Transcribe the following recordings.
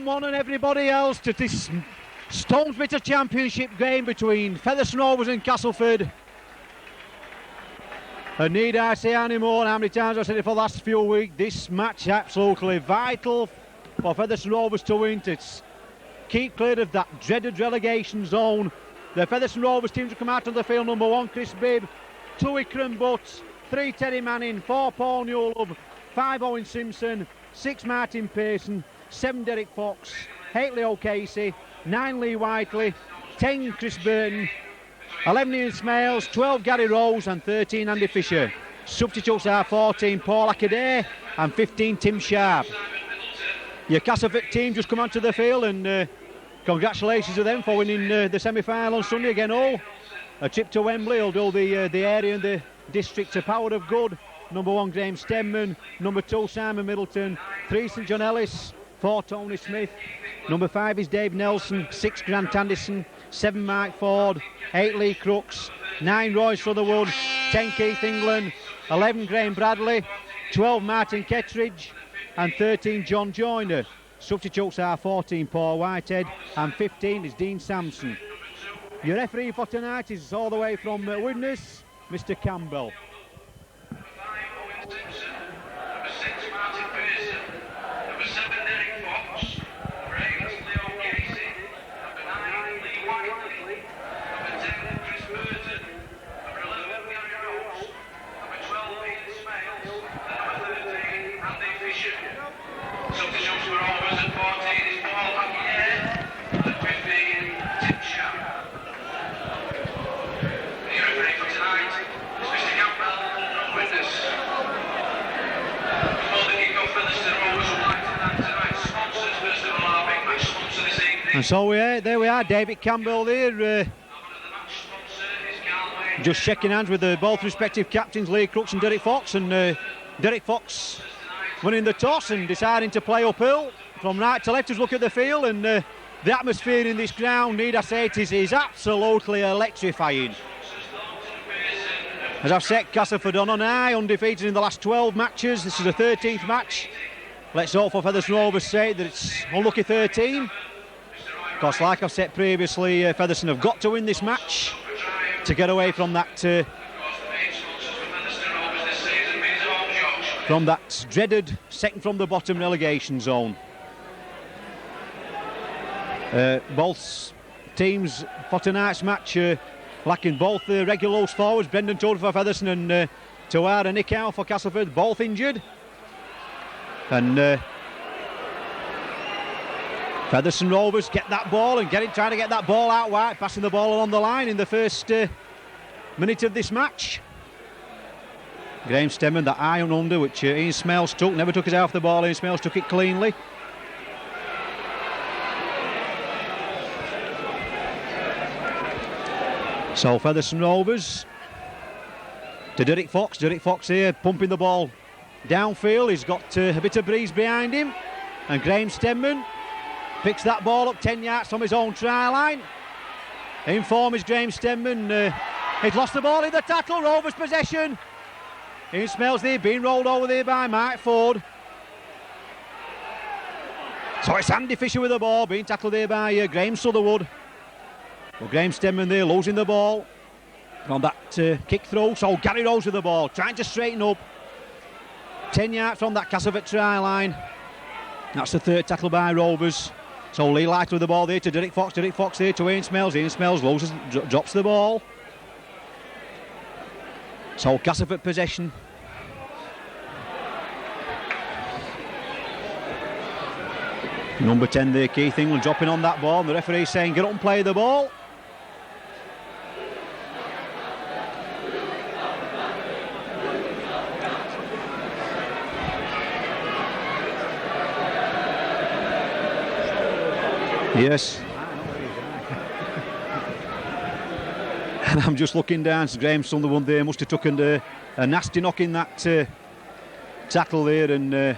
One and everybody else to this Stonesbitter Championship game between Featherstone Rovers and Castleford. And need I say any more? How many times I've said it for the last few weeks? This match absolutely vital for Featherstone Rovers to win. It's keep clear of that dreaded relegation zone. The Featherstone Rovers team to come out on the field. Number 1 Chris Bibb, 2 Ikram Butts, 3 Teddy Manning, 4 Paul Newlove, 5 Owen Simpson, 6 Martin Pearson, 7 Derek Fox, 8 Leo Casey, 9 Lee Whiteley, 10 Chris Burton, 11 Ian Smales, 12 Gary Rose and 13 Andy Fisher. Substitutes are 14 Paul Acadé and 15 Tim Sharp. Your Castleford team just come onto the field, and congratulations to them for winning the semi-final on Sunday again. All a trip to Wembley will do the area and the district a power of good. Number 1 Graham Stenman, number 2 Simon Middleton, 3 St John Ellis, 4 Tony Smith, number 5 is Dave Nelson, 6 Grant Anderson, 7 Mark Ford, 8 Lee Crooks, 9 Roy Sutherwood, 10 Keith England, 11 Graham Bradley, 12 Martin Kettridge and 13 John Joyner. Substitutes are 14 Paul Whitehead and 15 is Dean Sampson. Your referee for tonight is all the way from Widnes, Mr Campbell. And so there we are, David Campbell there, just shaking hands with both respective captains, Lee Crooks and Derek Fox, and Derek Fox winning the toss and deciding to play uphill from right to left. Just look at the field, and the atmosphere in this ground, need I say it, is absolutely electrifying. As I've said, Castleford on high, undefeated in the last 12 matches. This is the 13th match. Let's hope for Featherstone Rovers' sake that it's unlucky 13. Because, like I've said previously, Featherstone have got to win this match to get away from that dreaded second from the bottom relegation zone. Both teams for tonight's match lacking both the regular loose forwards, Brendan Tudor for Featherstone and Tuara Nick Howe for Castleford, both injured. And Featherstone Rovers get that ball and trying to get that ball out wide, passing the ball along the line in the first minute of this match. Graham Stemman, that iron under, which Ian Smales took, never took his eye off the ball. Ian Smales took it cleanly. So Featherstone Rovers to Derek Fox. Derek Fox here pumping the ball downfield. He's got a bit of breeze behind him, and Graham Stemman picks that ball up 10 yards from his own try line. In form is Graham Stemman. He's lost the ball in the tackle. Rovers possession. Ian Smales there being rolled over there by Mike Ford. So it's Andy Fisher with the ball, being tackled there by Graham Sutherwood. Well, Graham Stemman there losing the ball on that kick through. So Gary Rose with the ball, trying to straighten up. 10 yards from that Castleford try line. That's the third tackle by Rovers. So Lee Light with the ball there to Derek Fox. Derek Fox there to Ian Smales. Ian Smales loses, drops the ball. So Castleford possession. Number 10 there, Keith England, dropping on that ball. And the referee saying get up and play the ball. Yes. And I'm just looking down. So Graham Sutherwood there must have taken a nasty knock in that tackle there and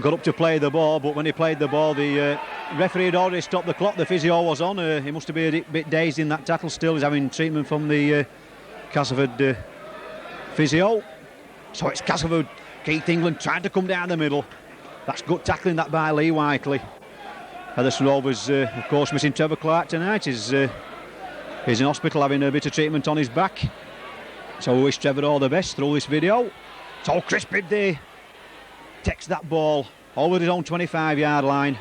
got up to play the ball. But when he played the ball, the referee had already stopped the clock. The physio was on. He must have been a bit dazed in that tackle still. He's having treatment from the Castleford physio. So it's Castleford, Keith England trying to come down the middle. That's good tackling that by Lee Whiteley. Featherstone Rovers, of course, missing Trevor Clark tonight. He's in hospital having a bit of treatment on his back. So we wish Trevor all the best through this video. So Chris Bibb there takes that ball over his own 25-yard line.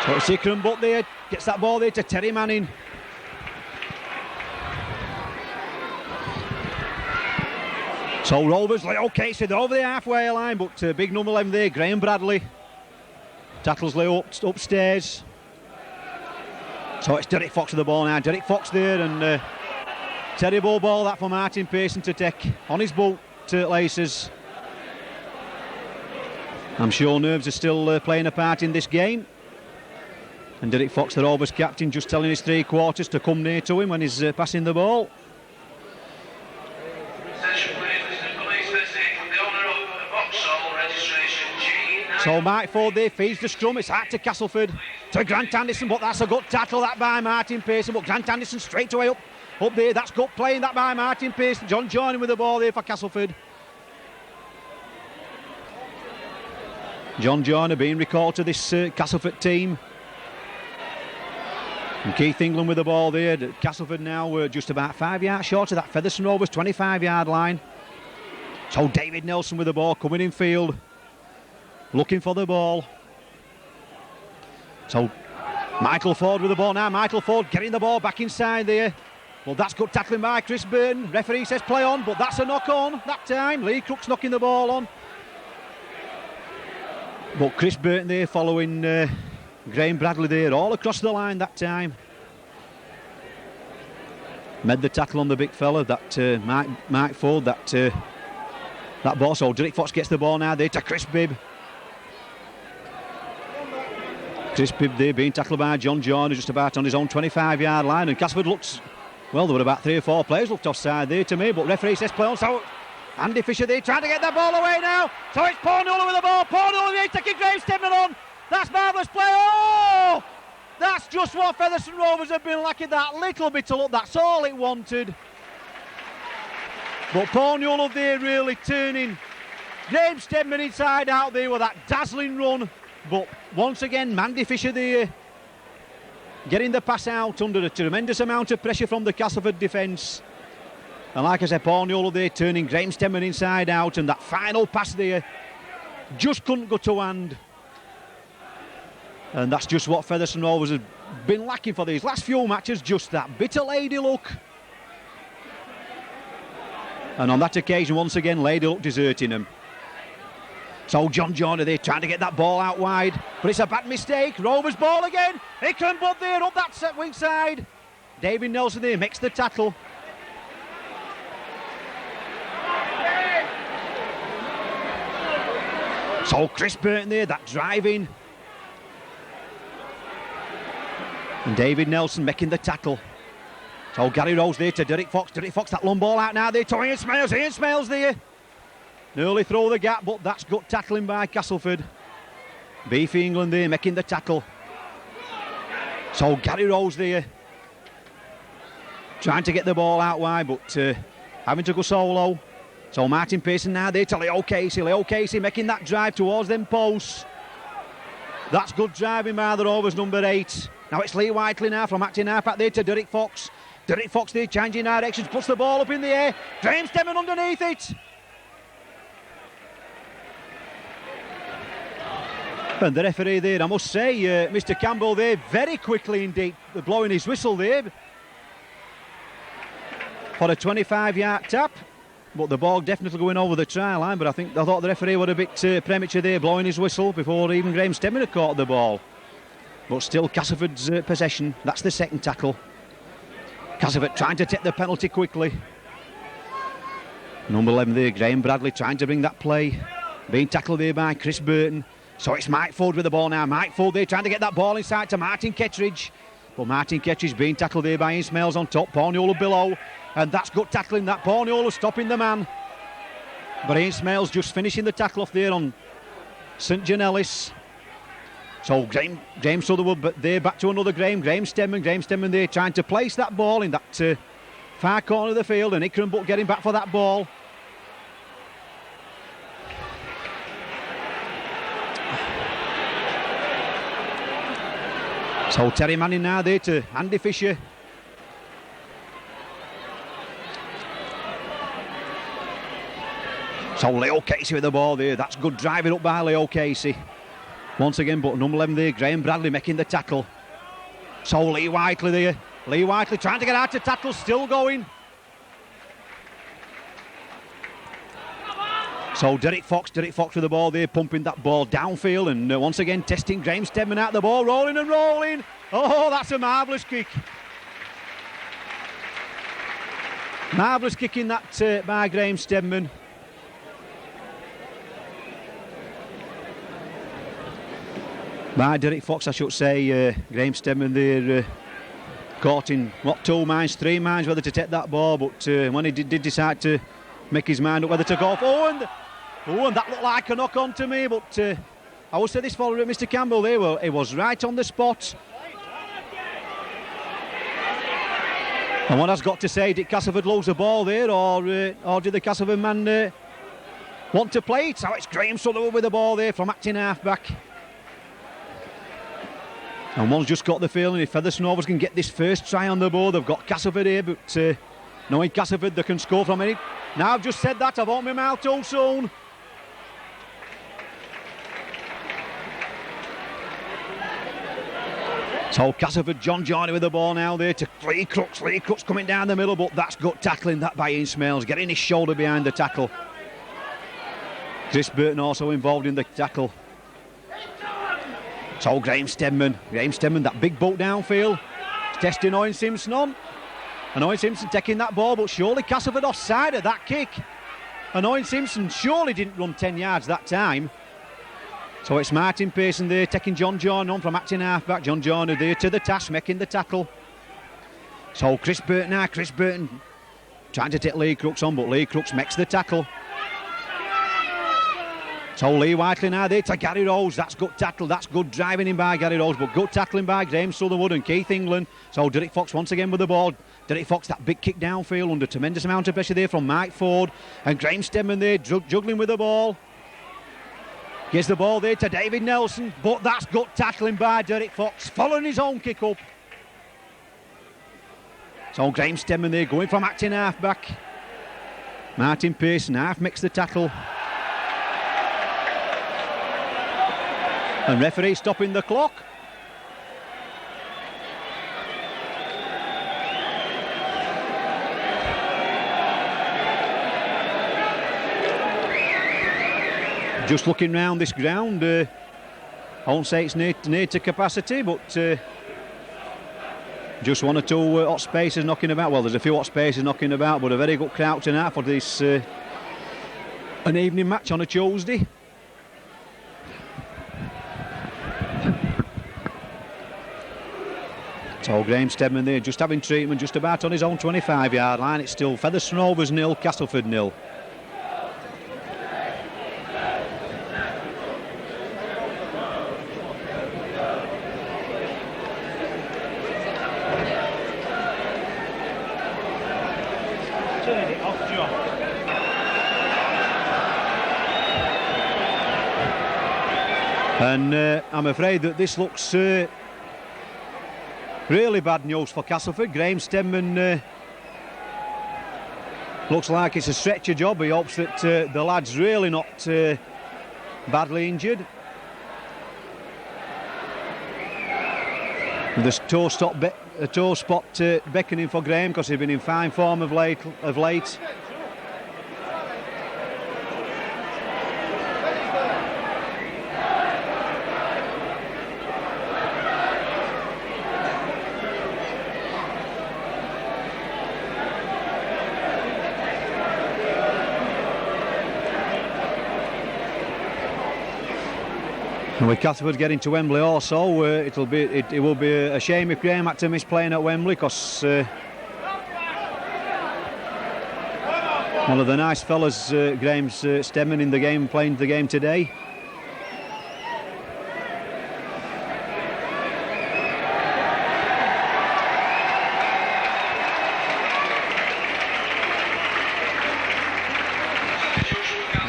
So it's Ikram Butt there, gets that ball there to Terry Manning. So Rovers, Leo Casey, they're over the halfway line, but big number 11 there, Graham Bradley. Tackles Leo upstairs. So it's Derek Fox with the ball now. Derek Fox there, and terrible ball that for Martin Pearson to take on his boot laces. I'm sure nerves are still playing a part in this game. And Derek Fox, the Rovers captain, just telling his three quarters to come near to him when he's passing the ball. So Mike Ford there feeds the scrum. It's out to Castleford, to Grant Anderson, but that's a good tackle that by Martin Pearson. But Grant Anderson straight away up there. That's good playing that by Martin Pearson. John joining with the ball there for Castleford. John Joyner being recalled to this Castleford team. And Keith England with the ball there. Castleford now just about 5 yards short of that Featherstone Rovers 25-yard line. So David Nelson with the ball coming in field, looking for the ball. So Michael Ford with the ball now. Michael Ford getting the ball back inside there. Well, that's good tackling by Chris Burton. Referee says play on, but that's a knock on that time. Lee Crook's knocking the ball on. But Chris Burton there following Graham Bradley there all across the line that time. Made the tackle on the big fella, that Mike Ford, that ball. So Derek Fox gets the ball now there to Chris Bibb. Chris Bibb there being tackled by John Joyner just about on his own 25-yard line, and Castleford looks, well, there were about 3 or 4 players looked offside there to me, but referee says play on. So Andy Fisher there trying to get the ball away now. So it's Paul Newell with the ball. Paul Newell there taking Graham Stedman on. That's marvellous play. Oh! That's just what Featherstone Rovers have been lacking, that little bit of luck. That's all it wanted. But Paul Newell there really turning Graham Stedman inside out there with that dazzling run. But once again, Mandy Fisher there getting the pass out under a tremendous amount of pressure from the Castleford defence. And like I said, Paul Newell there turning Graham Stedman inside out, and that final pass there just couldn't go to hand. And that's just what Featherstone Rovers have been lacking for these last few matches, just that bit of lady luck. And on that occasion, once again, lady luck deserting them. So John Joyner there trying to get that ball out wide, but it's a bad mistake. Rovers ball again. Ikram Butt there up that wing side. David Nelson there makes the tackle. So Chris Burton there, that driving. And David Nelson making the tackle. So Gary Rose there to Derek Fox. Derek Fox, that long ball out now there to Ian Smales. Ian Smales there. Nearly throw the gap, but that's good tackling by Castleford. Beefy England there making the tackle. So Gary Rose there trying to get the ball out wide, but having to go solo. So Martin Pearson now there to Leo Casey. Leo Casey making that drive towards them posts. That's good driving by the Rovers, number 8. Now it's Lee Whiteley now from acting halfback there to Derek Fox. Derek Fox there changing directions, puts the ball up in the air. Graham Stedman underneath it. And the referee there, I must say, Mr. Campbell there, very quickly indeed, blowing his whistle there for a 25-yard tap. But the ball definitely going over the try line, but I thought the referee was a bit premature there, blowing his whistle before even Graham Stedman had caught the ball. But still Castleford's possession. That's the second tackle. Castleford trying to take the penalty quickly. Number 11 there, Graham Bradley trying to bring that play. Being tackled there by Chris Burton. So it's Mike Ford with the ball now. Mike Ford there trying to get that ball inside to Martin Kettridge. But Martin Kettridge being tackled there by Ian Smales on top. Paul Newell below. And that's good tackling. That Paul Newell stopping the man. But Ian Smales just finishing the tackle off there on St John Ellis. So James Sutherwood, but there back to another Graham Stedman. Graham Stedman there trying to place that ball in that far corner of the field, and Ikram Butt getting back for that ball. So Terry Manning now there to Andy Fisher. So Leo Casey with the ball there. That's good driving up by Leo Casey. Once again, but number 11 there, Graham Bradley making the tackle. So Lee Whiteley there. Lee Whiteley trying to get out to tackle, still going. So Derek Fox with the ball there, pumping that ball downfield, and once again testing Graham Stedman out the ball, rolling and rolling. Oh, that's a marvellous kick. Marvellous kick in that by Graham Stedman. By Derek Fox, I should say. Graham Stedman there caught in, what, 2 minds, 3 minds whether to take that ball, but when he did decide to make his mind up whether to go off. And that looked like a knock on to me, but I will say this for Mr. Campbell there, well, it was right on the spot. And one has got to say, did Castleford lose the ball there, or did the Castleford man want to play it? So it's Graham Sutherland with the ball there from acting half-back. And one's just got the feeling if Featherstone Rovers can get this first try on the board, they've got Castleford here, but knowing Castleford, they can score from any. Now I've just said that, I've opened my mouth too soon. So Castleford, John Johnny with the ball now there to Lee Crooks. Lee Crooks coming down the middle, but that's good tackling that by Ian Smales, getting his shoulder behind the tackle. Chris Burton also involved in the tackle. So Graham Stedman, that big boat downfield, testing Owen Simpson on. And Owen Simpson taking that ball, but surely Castleford offside at that kick. And Owen Simpson surely didn't run 10 yards that time. So it's Martin Pearson there taking John Jordan on from acting half-back. John Jordan there to the task, making the tackle. So Chris Burton trying to take Lee Crooks on, but Lee Crooks makes the tackle. So Lee Whiteley now there to Gary Rose. That's good tackle, that's good driving in by Gary Rose, but good tackling by Graham Sutherland and Keith England. So Derek Fox once again with the ball. Derek Fox, that big kick downfield under tremendous amount of pressure there from Mike Ford. And Graham Stedman there juggling with the ball. Gives the ball there to David Nelson, but that's good tackling by Derek Fox, following his own kick up. So Graham Stedman there going from acting half-back. Martin Pearson half makes the tackle. And referee stopping the clock. Just looking round this ground, I won't say it's near to capacity, but just 1 or 2 hot spaces knocking about. Well, there's a few hot spaces knocking about, but a very good crowd tonight for this an evening match on a Tuesday. So Graham Stedman there just having treatment just about on his own 25-yard line. It's still Featherstone Rovers 0, Castleford 0. Turn it off, John. And I'm afraid that this looks really bad news for Castleford. Graham Stedman looks like it's a stretcher job. He hopes that the lad's really not badly injured. The toe spot beckoning for Graham because he's been in fine form of late. And with Castleford getting to Wembley also, it will be a shame if Graham had to miss playing at Wembley, because one of the nice fellas, Graham Stedman, in the game, playing the game today.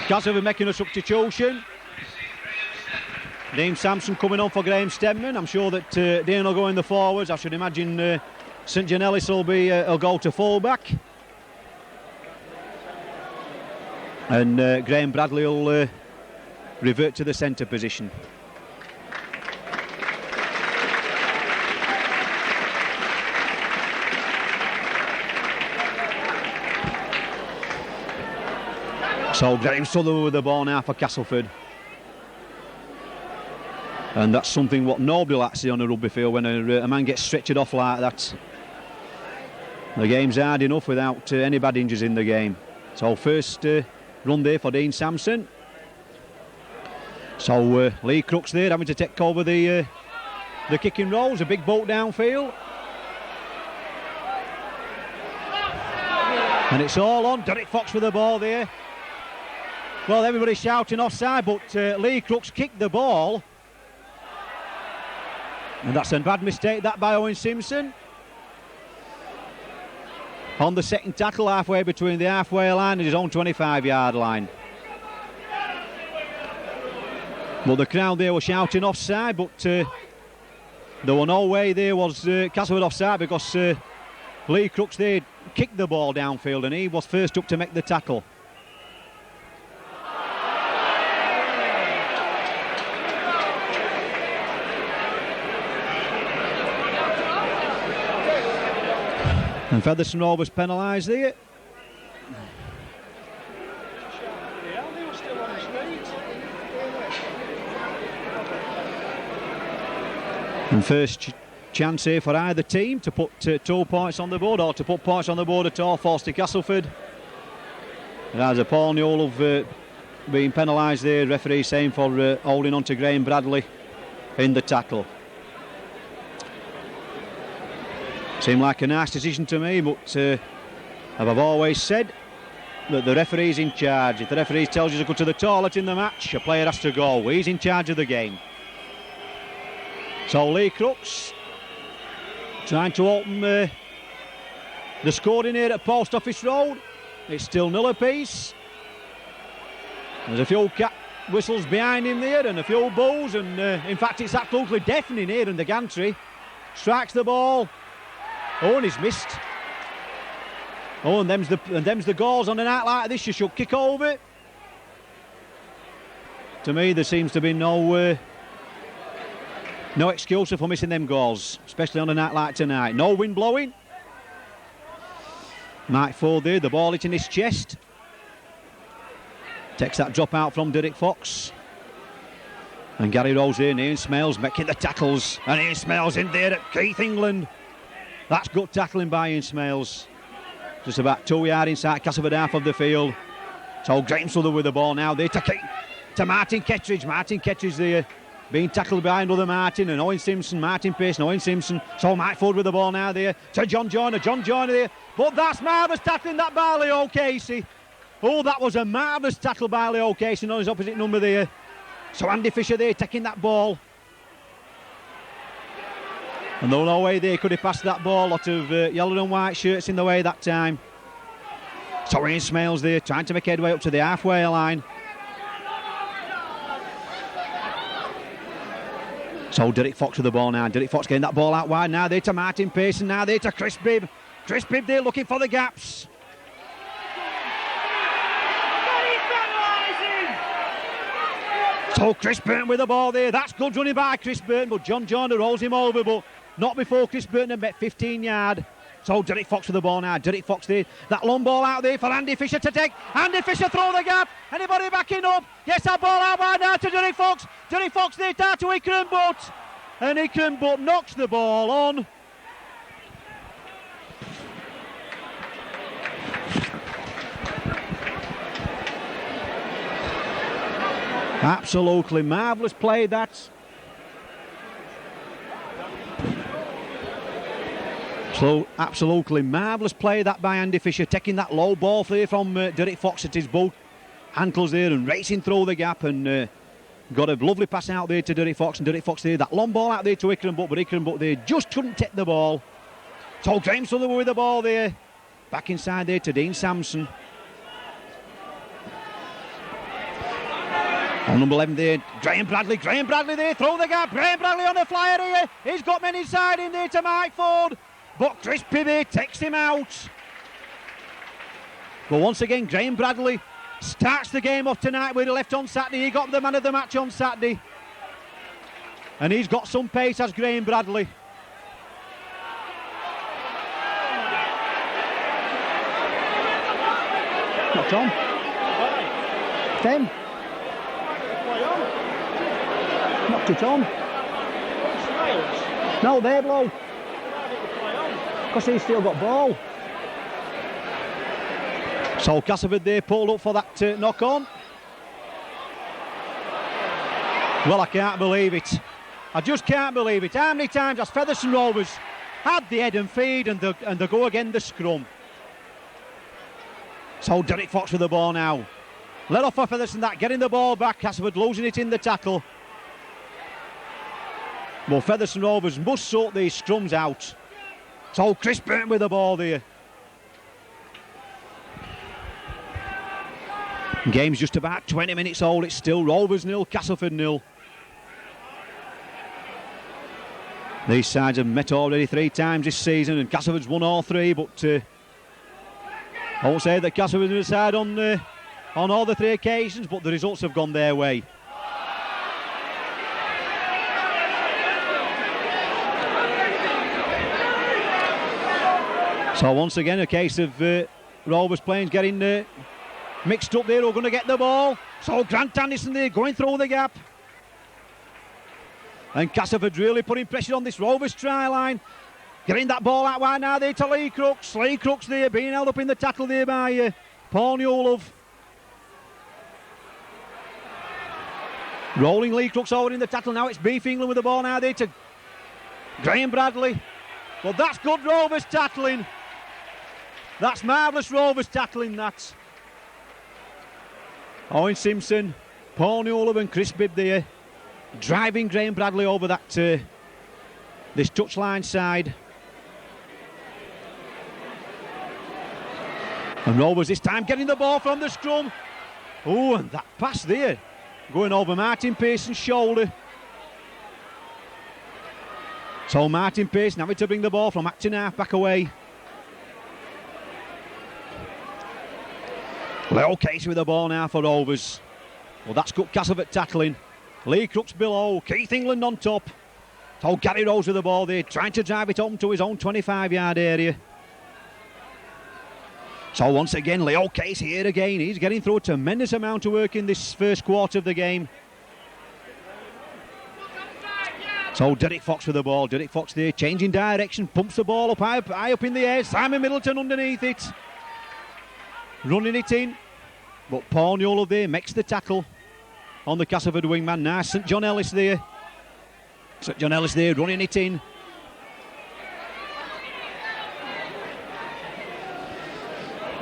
Castleford making a substitution. Dean Sampson coming on for Graham Stedman. I'm sure that Dean will go in the forwards. I should imagine St John Ellis will go to full-back. And Graham Bradley will revert to the centre position. So Graham Sutherland with the ball now for Castleford. And that's something what nobody likes to see on a rugby field, when a man gets stretched off like that. The game's hard enough without any bad injuries in the game. So first run there for Dean Sampson. So Lee Crooks there having to take over the kicking roles, a big boat downfield. And it's all on. Derek Fox with the ball there. Well, everybody's shouting offside, but Lee Crooks kicked the ball. And that's a bad mistake, that, by Owen Simpson. On the second tackle, halfway between the halfway line and his own 25-yard line. Well, the crowd there were shouting offside, but there were no way there was Castleford offside, because Lee Crooks there kicked the ball downfield and he was first up to make the tackle. And Featherstone Rovers penalised there. And first chance here for either team to put 2 points on the board, or to put points on the board at all, forced to Castleford. And as a Paul Newell have been penalised there, referee saying for holding on to Graham Bradley in the tackle. Seemed like a nice decision to me, but I've always said that the referee's in charge. If the referee tells you to go to the toilet in the match, a player has to go. He's in charge of the game. So Lee Crooks trying to open the scoring here at Post Office Road. It's still nil apiece. There's a few cat whistles behind him there and a few boos, and in fact it's absolutely deafening here in the gantry. Strikes the ball. Oh, and he's missed. Oh, and them's the goals on a night like this. You should kick over. To me, there seems to be no excuse for missing them goals, especially on a night like tonight. No wind blowing. Mike Ford there, the ball hitting his chest. Takes that drop out from Derek Fox. And Gary Rose there, and Ian Smales making the tackles. And Ian Smales in there at Keith England. That's good tackling by Ian Smales. Just about 2 yards inside Castleford half of the field. So Graham Sutherland with the ball now there to Martin Kettridge. Martin Kettridge there being tackled behind other Martin, and Owen Simpson, Martin Pearson, Owen Simpson. So Mike Ford with the ball now there to John Joyner there. But that's marvellous tackling that by Leo Casey. Oh, that was a marvellous tackle by Leo Casey on his opposite number there. So Andy Fisher there taking that ball. And there was no way they could have passed that ball. A lot of yellow and white shirts in the way that time. So Ian Smales there trying to make headway up to the halfway line. So Derek Fox with the ball now. Derek Fox getting that ball out wide now. There to Martin Pearson. Now there to Chris Bibb. Chris Bibb there looking for the gaps. So Chris Burton with the ball there. That's good running by Chris Burton, but John Joyner rolls him over, but not before Chris Burton had met 15 yard. So Derek Fox with the ball now. Derek Fox there. That long ball out there for Andy Fisher to take. Andy Fisher through the gap. Anybody backing up? Yes, that ball out wide now to Derek Fox. Derek Fox there down to Ikram Butt. And Ikram Butt knocks the ball on. Absolutely marvellous play that. So absolutely marvellous play that by Andy Fisher, taking that low ball there from Derek Fox at his both ankles there and racing through the gap, and got a lovely pass out there to Derek Fox, and Derek Fox there, that long ball out there to Ikram Butt, but Ikram Butt there just couldn't take the ball. So Graham Sutherland with the ball there, back inside there to Dean Sampson. On number 11 there, Graham Bradley there, through the gap, Graham Bradley on the flyer here, he's got men inside in there to Mike Ford, but Chris Pivey takes him out. But once again, Graham Bradley starts the game off tonight where he left on Saturday. He got the man of the match on Saturday. And he's got some pace as Graham Bradley. Not Tom. Fem. Not to Tom. No, they blow. Because he's still got ball. So Castleford there pulled up for that knock on. Well, I can't believe it. I just can't believe it. How many times has Featherstone Rovers had the head and feed and they go again the scrum? So Derek Fox with the ball now. Let off for Featherstone that, getting the ball back. Castleford losing it in the tackle. Well, Featherstone Rovers must sort these scrums out. So Chris Burton with the ball there. Game's just about 20 minutes old. It's still Rovers 0, Castleford 0. These sides have met already 3 times this season, and Castleford's won all 3. But I won't say that Castleford's been side on all the 3 occasions, but the results have gone their way. So once again, a case of Rovers players getting mixed up there. Who's going to get the ball? So Grant Anderson there going through the gap. And Castleford really putting pressure on this Rovers try line. Getting that ball out wide now there to Lee Crooks. Lee Crooks there being held up in the tackle there by Paul Newlove. Rolling Lee Crooks over in the tackle now. It's Beef England with the ball now there to Graham Bradley. Well, that's good Rovers tackling. That's marvellous Rovers tackling, that. Owen Simpson, Paul Newlove and Chris Bibb there, driving Graham Bradley over that this touchline side. And Rovers this time getting the ball from the scrum. Oh, and that pass there, going over Martin Pearson's shoulder. So Martin Pearson having to bring the ball from acting half back away. Leo Casey with the ball now for Rovers. Well, that's good Castleford tackling. Lee Crooks below, Keith England on top. So Gary Rose with the ball there, trying to drive it home to his own 25-yard area. So once again, Leo Casey here again. He's getting through a tremendous amount of work in this first quarter of the game. So Derek Fox with the ball. Derek Fox there, changing direction, pumps the ball up high up in the air. Simon Middleton underneath it. Running it in, but Paul Newlove there makes the tackle on the Castleford wingman. Now St John Ellis there. St John Ellis there running it in.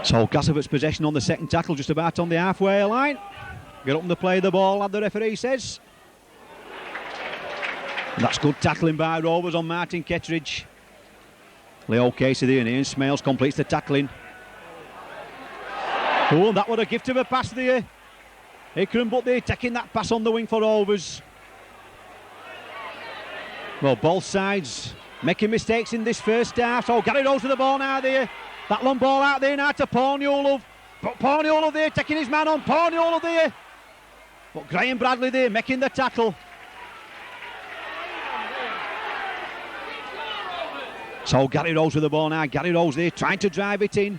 So Castleford's possession on the second tackle, just about on the halfway line. Get up and play the ball, as the referee says. And that's good tackling by Rovers on Martin Kettridge. Leo Casey there, and Ian Smales completes the tackling. Oh, that was a gift of a pass there. Ikram but there taking that pass on the wing for Rovers. Well, both sides making mistakes in this first half. So Gary Rose with the ball now there. That long ball out there now to Paul Newlove. But Paul Newlove there taking his man on. Paul Newlove there. But Graham Bradley there making the tackle. So Gary Rose with the ball now. Gary Rose there trying to drive it in.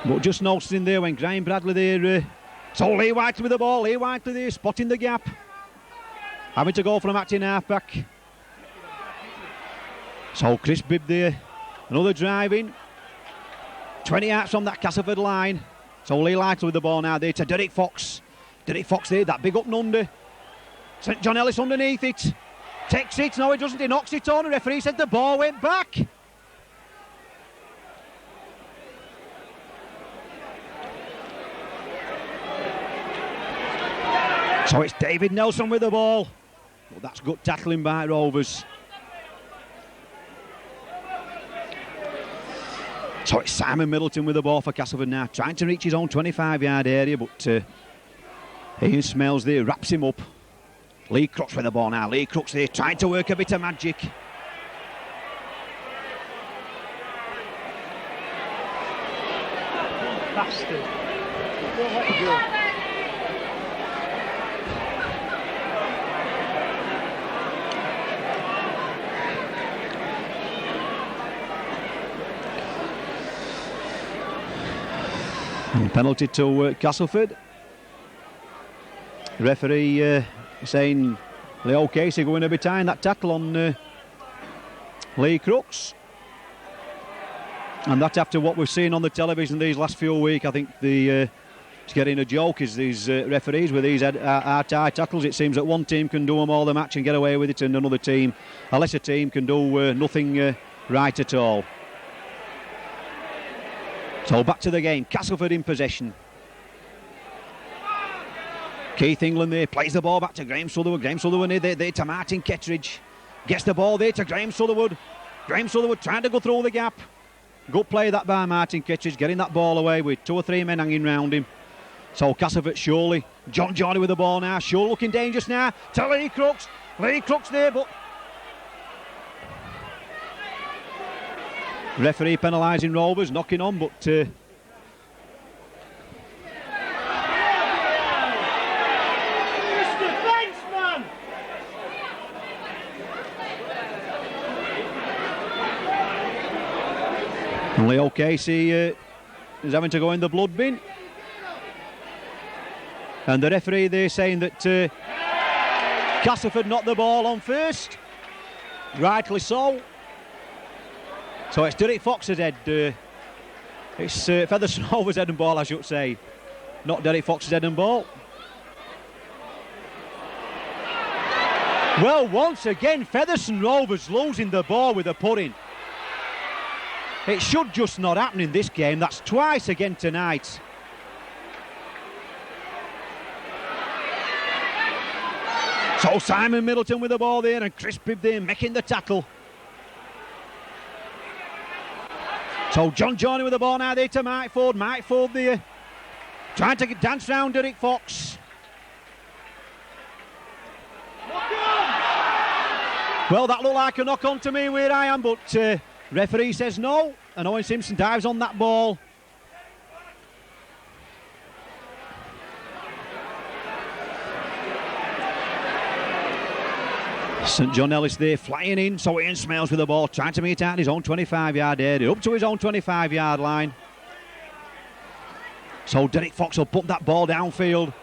But just noticing there when Graham Bradley there. So Lee Whiteley with the ball. Lee Whiteley there spotting the gap. Having to go from acting halfback. So Chris Bibb there. Another driving. 20 yards from that Castleford line. So Lee Whiteley with the ball now there to Derek Fox. Derek Fox there, that big up and under. St John Ellis underneath it. Takes it. No, he doesn't. He knocks it on. The referee said the ball went back. So it's David Nelson with the ball. Well, that's good tackling by Rovers. So it's Simon Middleton with the ball for Castleford now, trying to reach his own 25-yard area, but Ian Smells there wraps him up. Lee Crooks with the ball now. Lee Crooks there trying to work a bit of magic. Bastard. Don't let him go. And penalty to Castleford. Referee saying Leo Casey going a bit behind that tackle on Lee Crooks. And that after what we've seen on the television these last few weeks, I think it's getting a joke is these referees with these high tackles. It seems that one team can do them all the match and get away with it, and another team, a lesser team, can do nothing right at all. So back to the game, Castleford in possession. Keith England there plays the ball back to Graham Sutherwood. Graham Sutherwood there to Martin Kettridge. Gets the ball there to Graham Sutherwood. Graham Sutherwood trying to go through the gap. Good play that by Martin Kettridge, getting that ball away with 2 or 3 men hanging round him. So Castleford surely. John Johnny with the ball now. Sure looking dangerous now to Lee Crooks. Lee Crooks there, but referee penalising Rovers, knocking on, but Mr. Fenceman! and Leo Casey is having to go in the blood bin. And the referee there saying that Castleford knocked the ball on first. Rightly so. So it's Derek Fox's head. It's Featherstone Rovers' head and ball, I should say. Not Derek Fox's head and ball. Well, once again, Featherstone Rovers losing the ball with a put-in. It should just not happen in this game. That's twice again tonight. So Simon Middleton with the ball there, and Chris Bibb there making the tackle. So John Johnny with the ball now there to Mike Ford. Mike Ford there trying to dance round Derek Fox. Well, that looked like a knock on to me where I am, but referee says no, and Owen Simpson dives on that ball. St John Ellis there flying in, so Ian Smells with the ball, trying to meet out his own 25-yard area, up to his own 25-yard line. So Derek Fox will put that ball downfield.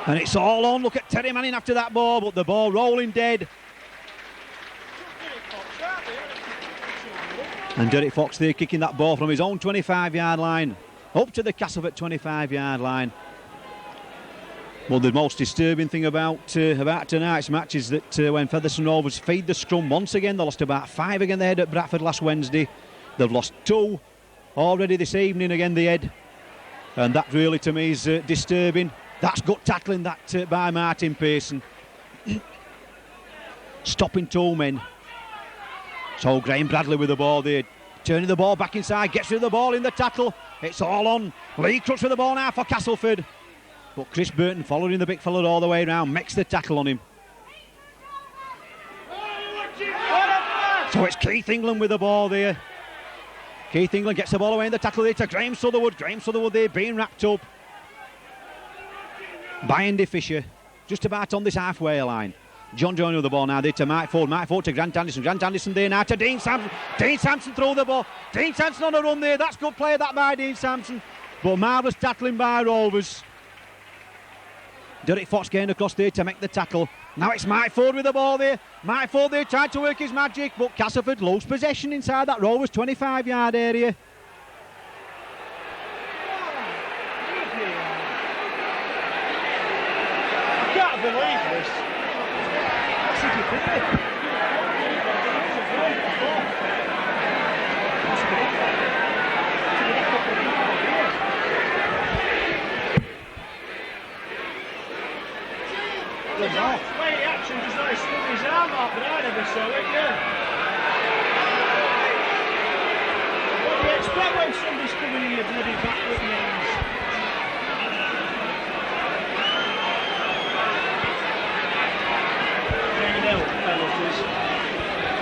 And it's all on. Look at Terry Manning after that ball, but the ball rolling dead. And Derek Fox there kicking that ball from his own 25-yard line up to the Castleford 25-yard line. Well, the most disturbing thing about tonight's match is that when Featherstone Rovers feed the scrum once again, they lost about 5 again. They had at Bradford last Wednesday. They've lost 2 already this evening again, the head. And that really, to me, is disturbing. That's gut tackling that by Martin Pearson. Stopping 2 men. So Graham Bradley with the ball there. Turning the ball back inside. Gets rid of the ball in the tackle. It's all on. Lee Crooks with the ball now for Castleford. But Chris Burton following the big fella all the way around. Makes the tackle on him. So it's Keith England with the ball there. Keith England gets the ball away in the tackle there to Graham Sutherwood. Graham Sutherwood there being wrapped up by Andy Fisher. Just about on this halfway line. John Joyner with the ball now there to Mike Ford. Mike Ford to Grant Anderson. Grant Anderson there now to Dean Sampson. Dean Sampson through the ball. Dean Sampson on a run there. That's good play that by Dean Sampson. But marvellous tackling by Rovers. Derek Fox getting across there to make the tackle. Now it's Mike Ford with the ball there. Mike Ford there tried to work his magic, but Castleford lose possession inside that Rovers 25-yard area. I can't believe this. The way the action just like swung his arm off, but I never saw it, yeah. respect when somebody's coming in your bloody back with names.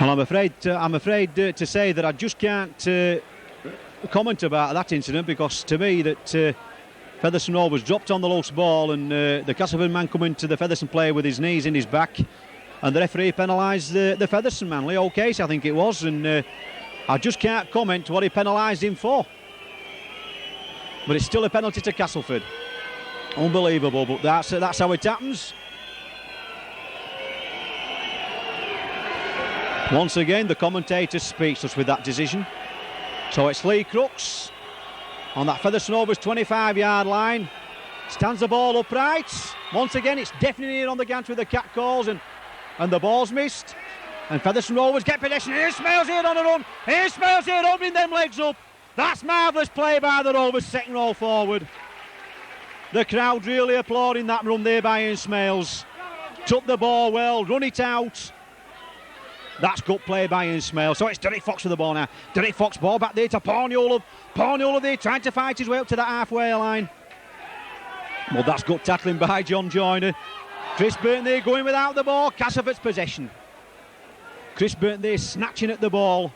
Well, I'm afraid to say that I just can't comment about that incident, because to me that Featherstone Rovers dropped on the loose ball, and the Castleford man come into the Featherstone player with his knees in his back, and the referee penalised the Featherstone man, Leo Casey I think it was, and I just can't comment what he penalised him for. But it's still a penalty to Castleford. Unbelievable, but that's how it happens. Once again, the commentator's speechless with that decision. So it's Lee Crooks on that Featherstone Rovers 25-yard line. Stands the ball upright. Once again, it's definitely in on the gantry with the cat calls, and the ball's missed. And Featherstone Rovers get possession. Here's Smales here on a run. Here's Smales here opening them legs up. That's marvellous play by the Rovers second row forward. The crowd really applauding that run there by Ian Smales. Took the ball well, run it out. That's good play by Ian Smales. So it's Derek Fox with the ball now. Derek Fox, ball back there to Porniola. Porniola there trying to fight his way up to the halfway line. Well, that's good tackling by John Joyner. Chris Burton there going without the ball. Castleford's possession. Chris Burton there snatching at the ball.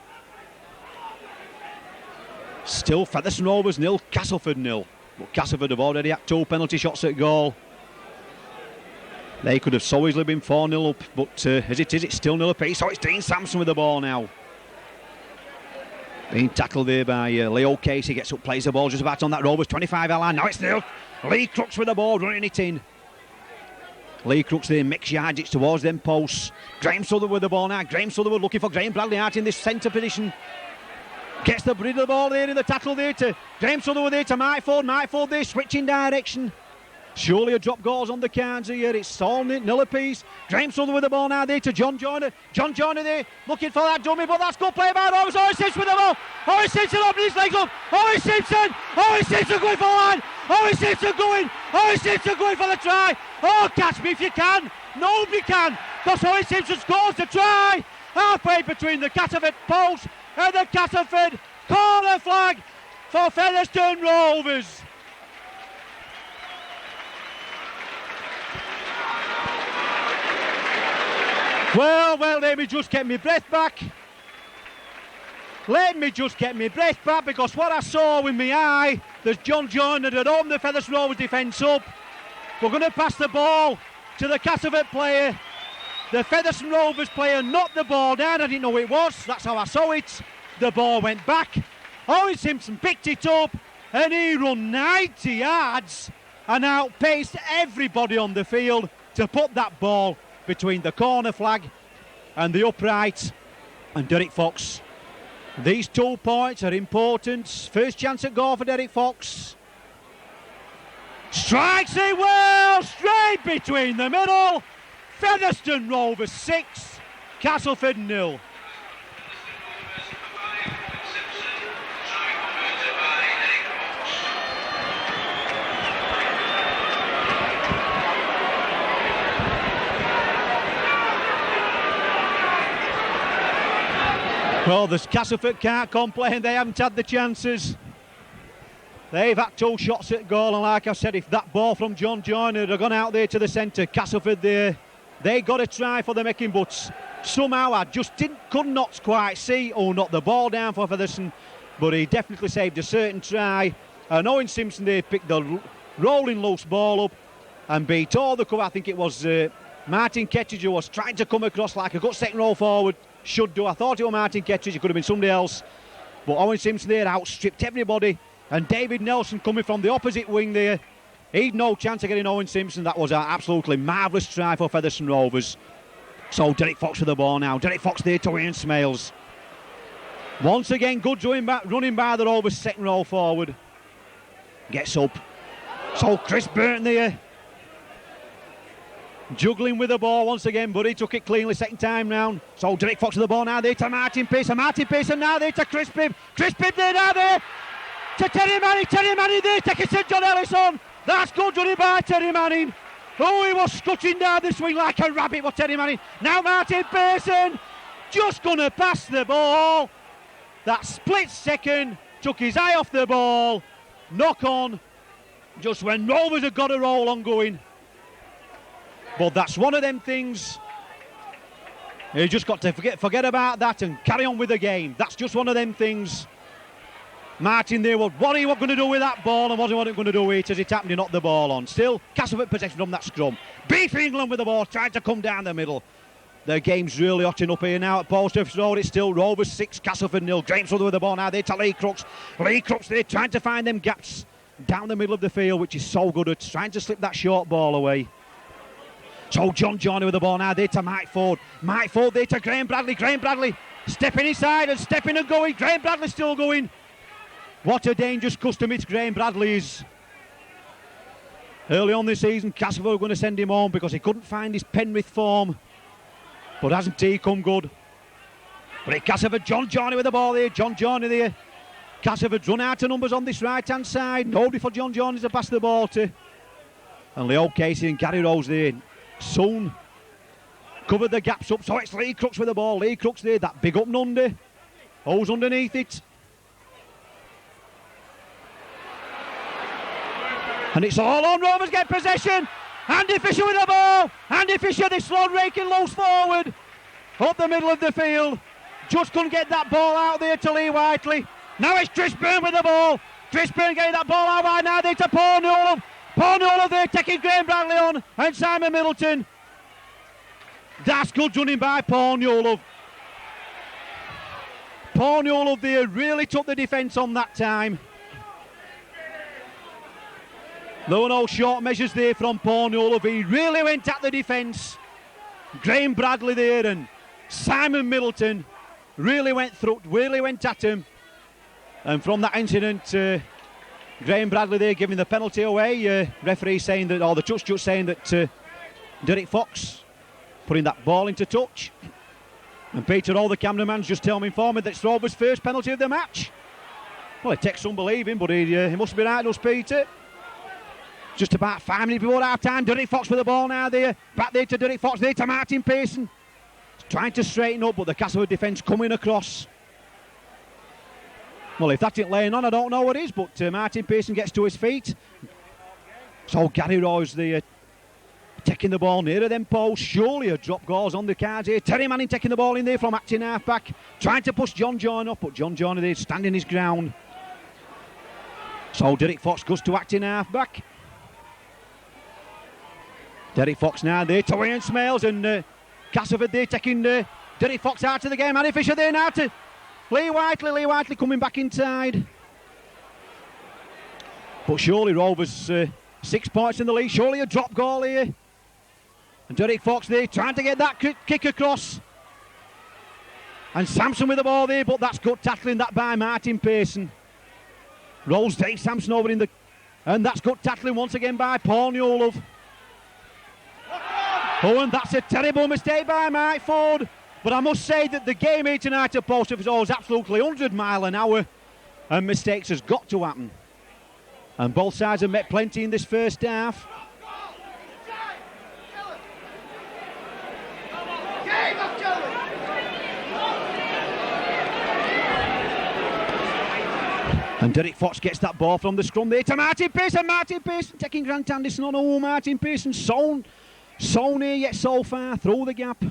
Still Featherstone Rovers 0, Castleford 0. But Castleford have already had 2 penalty shots at goal. They could have so easily been 4-0 up, but as it is, it's still 0 apiece. So it's Dean Sampson with the ball now. Being tackled there by Leo Casey, gets up, plays the ball just about on that Rovers 25-yard line. Now it's 0. Lee Crooks with the ball, running it in. Lee Crooks there, mix yards, it's towards them posts. Graham Sutherland with the ball now. Graham Sutherland looking for Graham Bradley out in this centre position. Gets the bridle of the ball there in the tackle there to Graham Sutherland there to Mike Ford. Mike Ford there switching direction. Surely a drop goals on the cards here. It's all 0 apiece. Graham Sutherland with the ball now there to John Joyner. John Joyner there looking for that dummy, but that's good play by Rovers. Owen Simpson with the ball. Owen Simpson opening his legs up. Owen Simpson. Owen Simpson going for the line. Owen Simpson going. Owen Simpson going for the try. Oh, catch me if you can. Nobody can, because Owen Simpson scores the try. Halfway between the Castleford post and the Castleford corner flag for Featherstone Rovers. Well, let me just get my breath back. Let me just get my breath back, because what I saw with my eye, there's John Joyner had opened the Featherstone Rovers defence up. We're going to pass the ball to the Castleford player. The Featherstone Rovers player knocked the ball down. I didn't know it was. That's how I saw it. The ball went back. Owen Simpson picked it up and he run 90 yards and outpaced everybody on the field to put that ball between the corner flag and the upright. And Derek Fox, these 2 points are important. First chance at goal for Derek Fox. Strikes it well, straight between the middle. Featherstone Rovers 6, Castleford 0. Well, the Castleford can't complain. They haven't had the chances. They've had 2 shots at goal, and like I said, if that ball from John Joyner had gone out there to the centre, Castleford there, they got a try for the making, but somehow I just could not quite see who knocked the ball down for Featherstone, but he definitely saved a certain try. And Owen Simpson there picked the rolling loose ball up and beat all the cover. I think it was Martin Kettridge who was trying to come across like a good second row forward should do. I thought it was Martin Kettridge, it could have been somebody else, but Owen Simpson there outstripped everybody. And David Nelson coming from the opposite wing there, he'd no chance of getting Owen Simpson. That was an absolutely marvellous try for Featherstone Rovers. So Derek Fox with the ball now. Derek Fox there to Ian Smales. Once again, good running by the Rovers second row forward. Gets up. So Chris Burton there, juggling with the ball once again, but he took it cleanly second time round. So Derek Fox with the ball now there to Martin Pearson. Martin Pearson now there to Chris Bibb. Chris Bibb there now there to Terry Manning. Terry Manning there taking St John Ellis on. That's good running by Terry Manning. Oh, he was scutching down the swing like a rabbit, was Terry Manning. Now Martin Pearson just going to pass the ball. That split second took his eye off the ball. Knock on, just when Rovers have got a roll on going. But that's one of them things. You just got to forget about that and carry on with the game. That's just one of them things. Martin there, what are you going to do with that ball, and what are you going to do with it as it happened to knock the ball on? Still, Castleford possession from that scrum. Beef England with the ball, trying to come down the middle. The game's really hotting up here now at Post Office Road. It's still Rovers 6, Castleford 0. Grameswood with the ball now. They're to Lee Crooks. Lee Crooks there trying to find them gaps down the middle of the field, which is so good at trying to slip that short ball away. So John Johnny with the ball now. There to Mike Ford. Mike Ford there to Graham Bradley. Graham Bradley stepping inside and stepping and going. Graham Bradley still going. What a dangerous customer it's Graham Bradley is. Early on this season, Castleford were going to send him home because he couldn't find his Penrith form. But hasn't he come good? But it's Castleford, John Johnny with the ball there. John Johnny there. Castleford run out of numbers on this right-hand side. Nobody for John Johnny to pass the ball to. And Leo Casey and Gary Rose there. Soon covered the gaps up. So it's Lee Crooks with the ball. Lee Crooks there. That big up and under. Holes underneath it. And it's all on. Rovers get possession. Andy Fisher with the ball. Andy Fisher, this one raking loose forward. Up the middle of the field. Just couldn't get that ball out there to Lee Whiteley. Now it's Chris Byrne with the ball. Chris Byrne getting that ball out wide now. There to Paul Newell. Paul Newell there taking Graham Bradley on. And Simon Middleton. That's good running by Paul Newell. Paul Newell there really took the defence on that time. There were no short measures there from Paul Newell. He really went at the defence. Graham Bradley there and Simon Middleton really went at him. And from that incident, Graham Bradley there giving the penalty away. Referee saying that, or the touch judge saying that Derek Fox putting that ball into touch. And Peter, all the cameraman's just informed me that it's Rovers' first penalty of the match. Well, it takes some believing, but he must be right, does Peter? Just about 5 minutes before half time. Derek Fox with the ball now there. Back there to Derek Fox, there to Martin Pearson. Trying to straighten up, but the Castleford defence coming across. Well, if that ain't laying on, I don't know what is, but Martin Pearson gets to his feet. So Gary Roy's there, taking the ball nearer them posts. Surely a drop goals on the cards here. Terry Manning taking the ball in there from acting half-back. Trying to push John Johnny up, but John Johnny there standing his ground. So Derek Fox goes to acting half-back. Derek Fox now there to Ian Smales and Castleford there taking Derek Fox out of the game. Andy Fisher there now to Lee Whiteley. Lee Whiteley coming back inside. But surely Rovers 6 points in the lead. Surely a drop goal here. And Derek Fox there trying to get that kick across. And Sampson with the ball there, but that's good tackling that by Martin Pearson. Rolls Dave Sampson over in the... And that's good tackling once again by Paul Newell. Oh, and that's a terrible mistake by Mike Ford. But I must say that the game here tonight at Post Office is absolutely 100 mile an hour. And mistakes has got to happen. And both sides have met plenty in this first half. And Derek Fox gets that ball from the scrum there to Martin Pearson. Martin Pearson taking Grant Anderson on. Oh, Martin Pearson so near yet so far through the gap.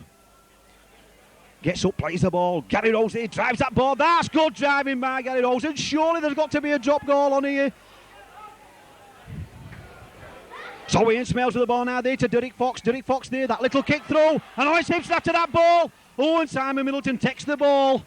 Gets up, plays the ball. Gary Rose there drives that ball. That's good driving by Gary Rose. And surely there's got to be a drop goal on here. So Ian Smales with the ball now there to Derek Fox. Derek Fox there, that little kick through. And Owen Simpson after that ball. Oh, and Simon Middleton takes the ball.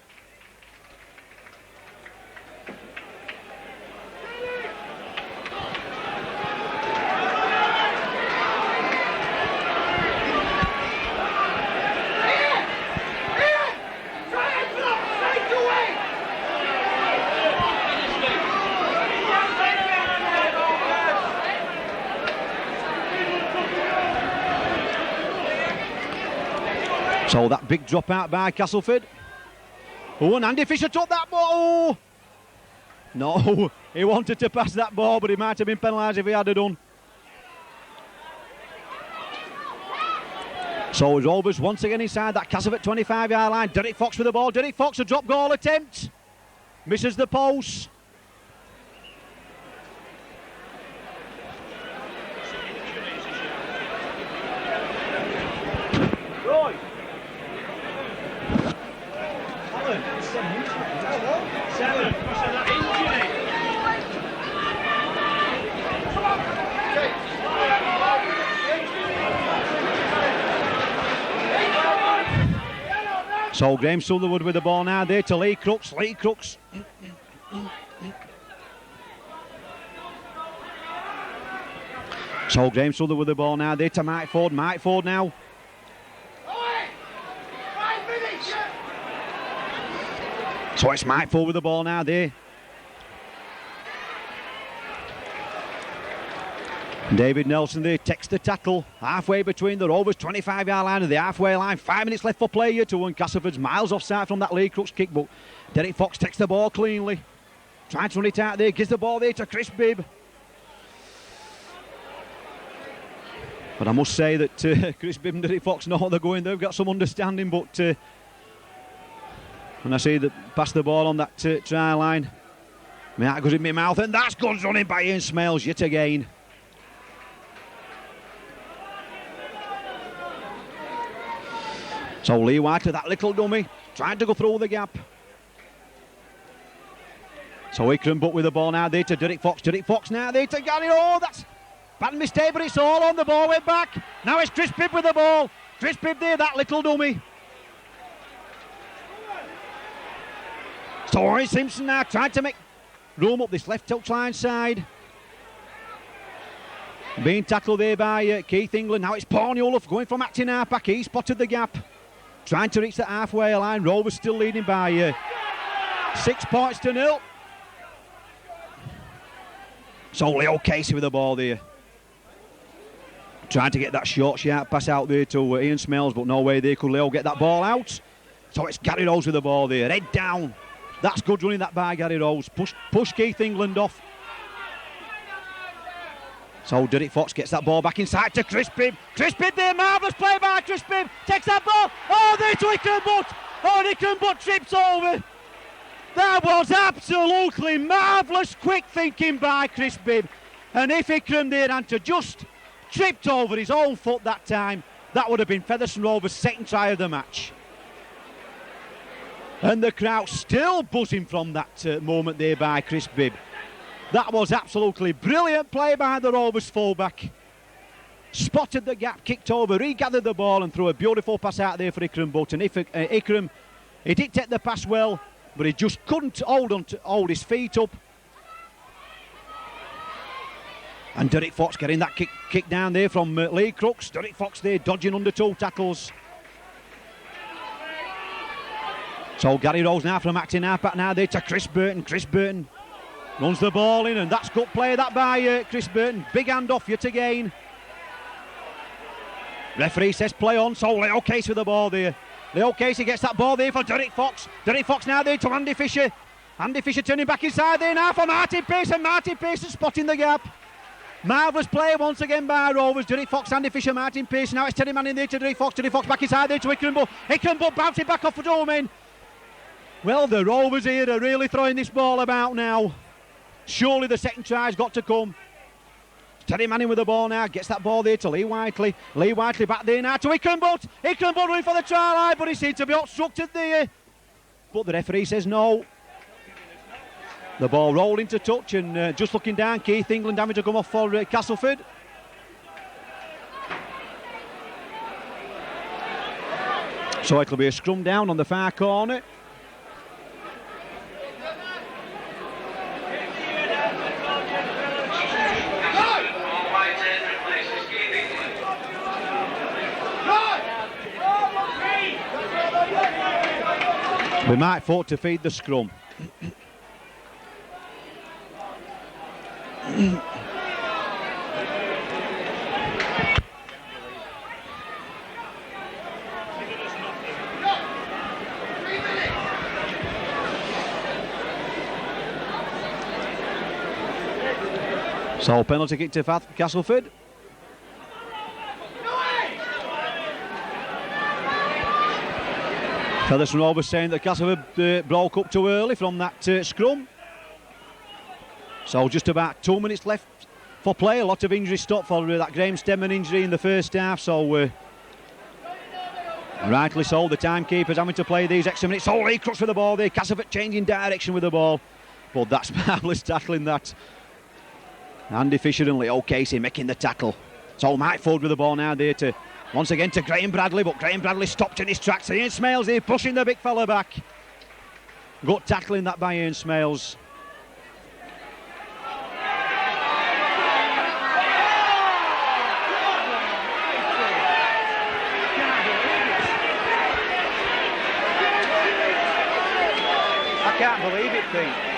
So that big drop out by Castleford. Oh, and Andy Fisher took that ball. Oh. No, he wanted to pass that ball, but he might have been penalised if he had it done. So Rovers once again inside that Castleford 25-yard line. Derek Fox with the ball. Derek Fox, a drop goal attempt. Misses the post. Seven. So that injury. So Graham Sutherwood with the ball now there to Lee Crooks. Lee Crooks. So Graham Sutherwood with the ball now there to Mike Ford. Mike Ford now. So it's Mike Ford with the ball now there. David Nelson there takes the tackle halfway between the Rovers 25-yard line and the halfway line. 5 minutes left for play here to one. Castleford's miles offside from that Lee Crooks kick, but Derek Fox takes the ball cleanly. Trying to run it out there, gives the ball there to Chris Bibb. But I must say that Chris Bibb and Derek Fox know what they're going. They've got some understanding, but when I see that pass the ball on that try line, my heart goes in my mouth, and that's good running by Ian Smales yet again. So Lee Whiteley, that little dummy, trying to go through the gap. So Ikram Butt with the ball now there to Derek Fox. Derek Fox now there to Gary. Oh, that's bad mistake, but it's all on. The ball went back. Now it's Chris Bibb with the ball. Chris Bibb there, that little dummy. So Owen Simpson now trying to make room up this left touchline side. Being tackled there by Keith England. Now it's Paul Newloff going from acting half-back. He spotted the gap. Trying to reach the halfway line. Rovers still leading by 6 points to 0. So Leo Casey with the ball there. Trying to get that short sharp pass out there to Ian Smales, but no way there could Leo get that ball out. So it's Gary Rose with the ball there. Head down. That's good running that by Gary Rose. Push Keith England off. So Derek Fox gets that ball back inside to Chris Bibb. Chris Bibb there, marvellous play by Chris Bibb. Takes that ball. Oh, there to Ikram Butt. Oh, Ikram Butt trips over. That was absolutely marvellous quick thinking by Chris Bibb. And if Ikram there had to just tripped over his own foot that time, that would have been Featherstone Rovers' second try of the match. And the crowd still buzzing from that moment there by Chris Bibb. That was absolutely brilliant play by the Rovers fullback. Spotted the gap, kicked over, regathered the ball and threw a beautiful pass out there for Ikram Butt. And if Ikram, he did take the pass well, but he just couldn't hold his feet up. And Derek Fox getting that kick down there from Lee Crooks. Derek Fox there dodging under 2 tackles. So Gary Rose now from acting halfback now there to Chris Burton. Chris Burton runs the ball in, and that's good play that by Chris Burton. Big hand off yet again. Referee says play on, so Leo Casey with the ball there. Leo Casey gets that ball there for Derek Fox. Derek Fox now there to Andy Fisher. Andy Fisher turning back inside there now for Martin Pearson. Martin Pearson spotting the gap. Marvellous play once again by Rovers. Derek Fox, Andy Fisher, Martin Pearson. Now it's Terry Manning there to Derek Fox. Derek Fox back inside there to Ikram Butt. Ikram Butt bouncing back off for Domain. Well, the Rovers here are really throwing this ball about now. Surely the second try's got to come. Terry Manning with the ball now, gets that ball there to Lee Whiteley. Lee Whiteley back there now to Ikram Butt. Ikram Butt running for the try line, but he seems to be obstructed there. But the referee says no. The ball rolled into touch, and just looking down, Keith England having to come off for Castleford. So it'll be a scrum down on the far corner. We might vote to feed the scrum. So penalty kick to Castleford. Featherstone Rovers saying that Castleford broke up too early from that scrum. So just about 2 minutes left for play. A lot of injury stopped for that Graham Stemman injury in the first half. So Rightly so, the timekeeper's having to play these extra minutes. Oh, Lee Crooks with the ball there. Castleford changing direction with the ball. But that's marvellous tackling that. Andy Fisher and Leo Casey making the tackle. So Mike Ford with the ball now there to once again to Graham Bradley, but Graham Bradley stopped in his tracks. Ian Smales here pushing the big fella back. Good tackling that by Ian Smales. I can't believe it, Pete.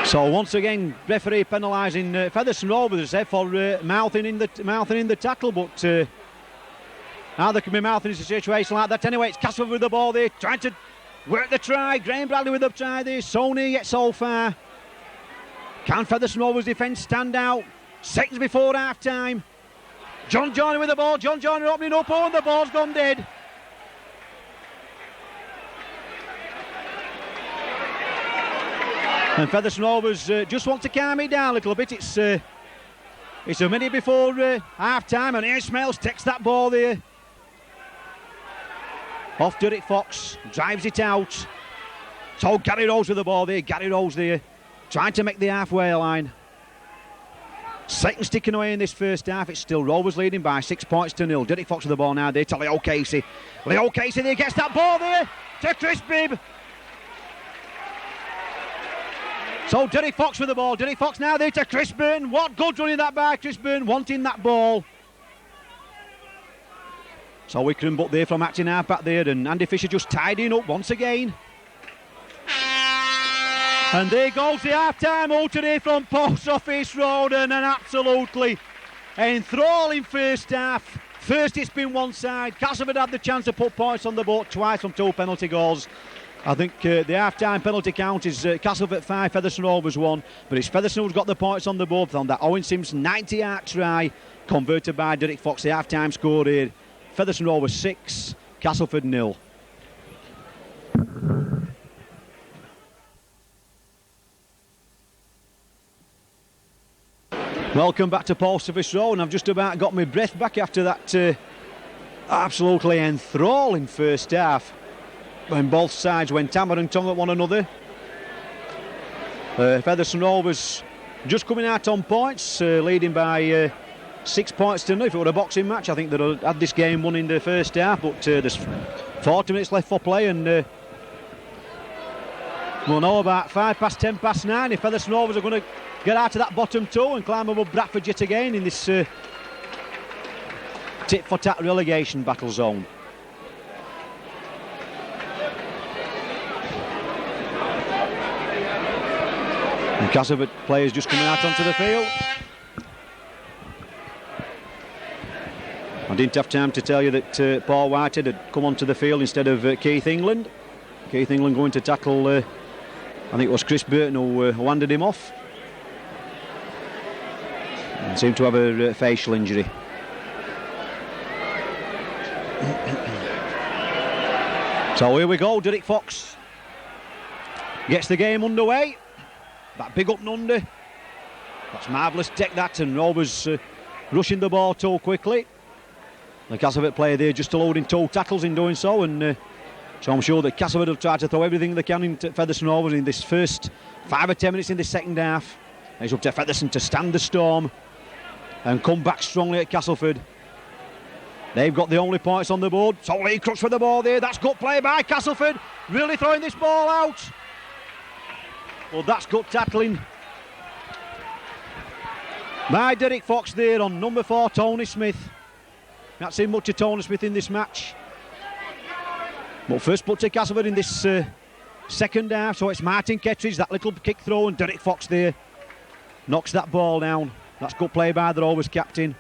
So once again, referee penalising Featherstone Rovers for mouthing in the tackle, but now they can be mouthing in a situation like that. Anyway, it's Castleford with the ball there, trying to work the try. Graham Bradley with the try there. So near yet so far. Can Featherstone Rovers defence stand out? Seconds before half time. John Joyner with the ball. John Joyner opening up. Oh, and the ball's gone dead. And Featherstone Rovers just want to calm it down a little bit. It's a minute before half time, and Ian Smales takes that ball there. Off Derek Fox, drives it out. So Gary Rose with the ball there. Gary Rose there, trying to make the halfway line. Seconds ticking away in this first half. It's still Rovers leading by 6 points to 0. Derek Fox with the ball now there to Leo Casey. Leo Casey there gets that ball there to Chris Bibb. So Derek Fox with the ball. Derek Fox now there to Chris Byrne. What good running that by Chris Byrne, wanting that ball. So we can but there from acting half back there, and Andy Fisher just tidying up once again. And there goes the half-time out today from Post Office Road, and an absolutely enthralling first half. First it's been one side. Castleford had the chance to put points on the board twice from 2 penalty goals. I think the half-time penalty count is Castleford 5, Featherstone Rovers 1, but it's Featherstone who's got the points on the board from that Owen Simpson 90-yard try converted by Derek Fox. The half-time score here, Featherstone Rovers 6, Castleford 0. Welcome back to Post Office Road, and I've just about got my breath back after that absolutely enthralling first half, when both sides went hammer and tongue at one another. Featherstone Rovers just coming out on points, leading by 6 points to 0. If it were a boxing match, I think they'd have had this game won in the first half, but there's 40 minutes left for play, and we'll know about 9:05 if Featherstone Rovers are going to get out of that bottom two and climb above Bradford yet again in this tit-for-tat relegation battle zone. And Castleford players just coming out onto the field. I didn't have time to tell you that Paul Whitehead had come onto the field instead of Keith England. Keith England going to tackle, I think it was Chris Burton who handed him off. And seemed to have a facial injury. So here we go, Derek Fox gets the game underway. That big up and under. That's marvellous take that, and Rovers rushing the ball too quickly. The Castleford player there just allowing 2 tackles in doing so, and so I'm sure that Castleford will try to throw everything they can into Featherstone Rovers in this first 5 or 10 minutes in the second half. It's up to Featherstone to stand the storm and come back strongly at Castleford. They've got the only points on the board. So Lee Crooks with the ball there. That's good play by Castleford. Really throwing this ball out. Well, that's good tackling by Derek Fox there on number 4, Tony Smith. Not seen much of Tony Smith in this match. But first put to Castleford in this second half. So it's Martin Kettridge, that little kick throw, and Derek Fox there knocks that ball down. That's good play by the Rovers captain.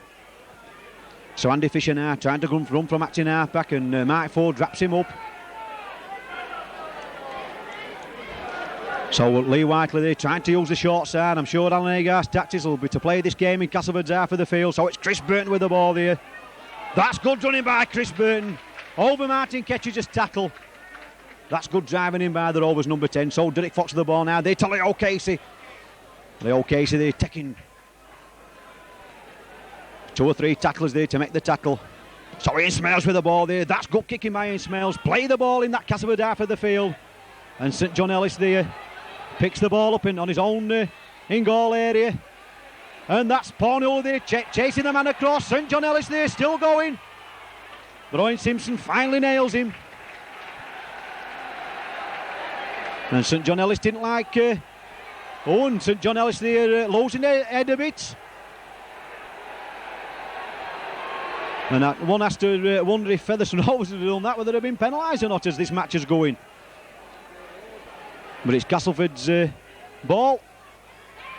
So Andy Fisher now trying to run from acting half back, and Mike Ford wraps him up. So Lee Whiteley there trying to use the short side. I'm sure Alan Agar's tactics will be to play this game in Castleford's half of the field. So it's Chris Burton with the ball there. That's good running by Chris Burton. Over Martin Ketch's tackle. That's good driving in by the Rovers number 10. So Derek Fox with the ball now. They tell Leo Casey. Leo Casey there taking 2 or 3 tacklers there to make the tackle. So Ian Smales with the ball there. That's good kicking by Ian Smales. Play the ball in that Castleford half of the field. And St John Ellis there picks the ball up on his own in-goal area. And that's Pornell there chasing the man across. St John Ellis there still going. But Owen Simpson finally nails him. And St John Ellis didn't like Owen. St John Ellis there losing their head a bit. And one has to wonder if Featherstone Rovers had done that, whether they've been penalised or not as this match is going. But it's Castleford's ball.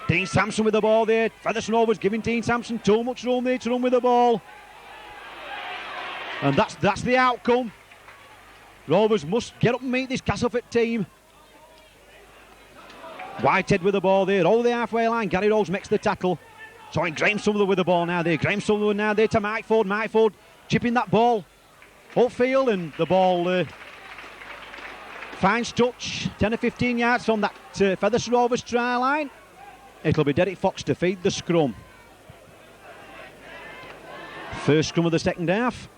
Dean Sampson with the ball there. Featherstone Rovers giving Dean Sampson too much room there to run with the ball. And that's the outcome. Rovers must get up and meet this Castleford team. Whitehead with the ball there, over the halfway line. Gary Rose makes the tackle. So Graham Sutherland with the ball now there. Graham Sutherland now there to Mike Ford. Mike Ford chipping that ball upfield, and the ball finds touch 10 or 15 yards from that Featherstone Rovers try line. It'll be Derek Fox to feed the scrum. First scrum of the second half.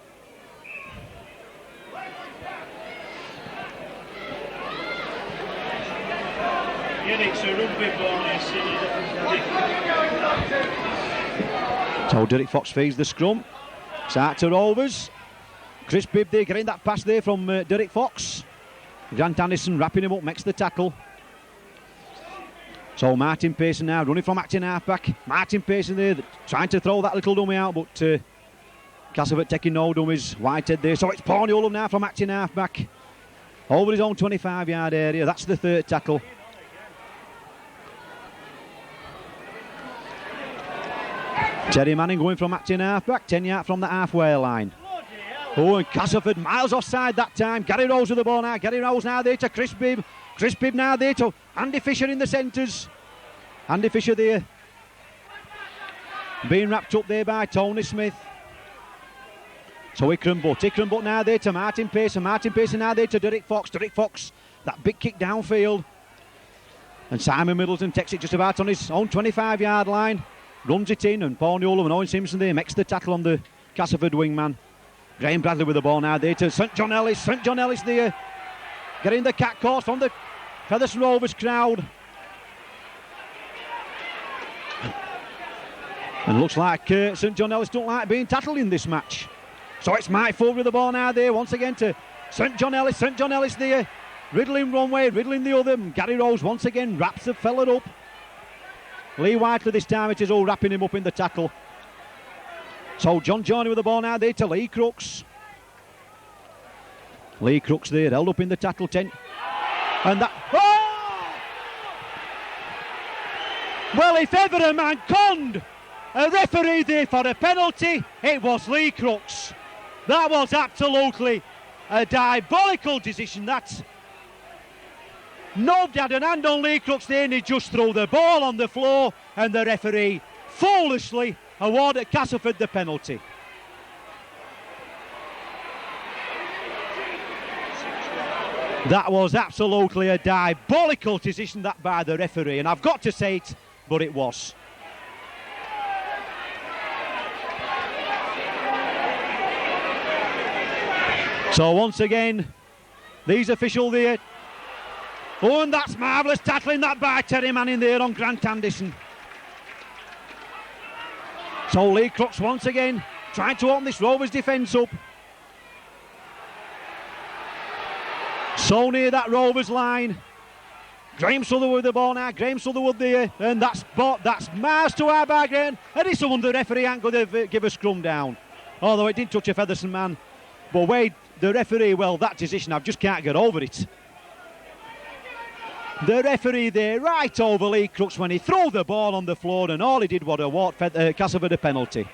So Derek Fox feeds the scrum. Start to Rovers. Chris Bibb there getting that pass there from Derek Fox. Grant Anderson wrapping him up, makes the tackle. So Martin Pearson now running from acting halfback. Martin Pearson there trying to throw that little dummy out, but Castleford taking no dummies. Whitehead there. So it's Paul Newell now from acting halfback. Over his own 25-yard area. That's the third tackle. Terry Manning going from acting halfback, 10 yards from the halfway line. Oh, and Castleford miles offside that time. Gary Rose with the ball now. Gary Rose now there to Chris Bibb. Chris Bibb now there to Andy Fisher in the centres. Andy Fisher there being wrapped up there by Tony Smith. So Ikram Butt now there to Martin Pearson. Martin Pearson now there to Derek Fox. Derek Fox, that big kick downfield. And Simon Middleton takes it just about on his own 25-yard line. Runs it in, and Paul Newell and Owen Simpson there makes the tackle on the Castleford wingman. Graham Bradley with the ball now there to St John Ellis. St John Ellis there getting the cat caught from the Featherstone Rovers crowd. And looks like St John Ellis don't like being tackled in this match. So it's Mike Ford with the ball now there once again to St John Ellis. St John Ellis there riddling one way, riddling the other. And Gary Rose once again wraps the fella up. Lee Whiteley this time it is all wrapping him up in the tackle. So John Johnny with the ball now there to Lee Crooks. Lee Crooks there held up in the tackle tent. And that... Oh! Well, if ever a man conned a referee there for a penalty, it was Lee Crooks. That was absolutely a diabolical decision. That's... Nobody had an hand on Lee Crooks there, and he just threw the ball on the floor, and the referee foolishly awarded Castleford the penalty. That was absolutely a diabolical decision that by the referee, and I've got to say it, but it was. So once again, these officials there. Oh, and that's marvellous tackling that by Terry Manning there on Grant Anderson. So Lee Crooks once again trying to open this Rovers defence up. So near that Rovers line. Graham Sutherland with the ball now. Graham Sutherland there. And that's miles to our bag again. And it's someone the referee ain't going to give a scrum down. Although it didn't touch a Featherstone man. But Wade, the referee, well, that decision, I just can't get over it. The referee there right over Lee Crooks when he threw the ball on the floor, and all he did was award Castleford a penalty.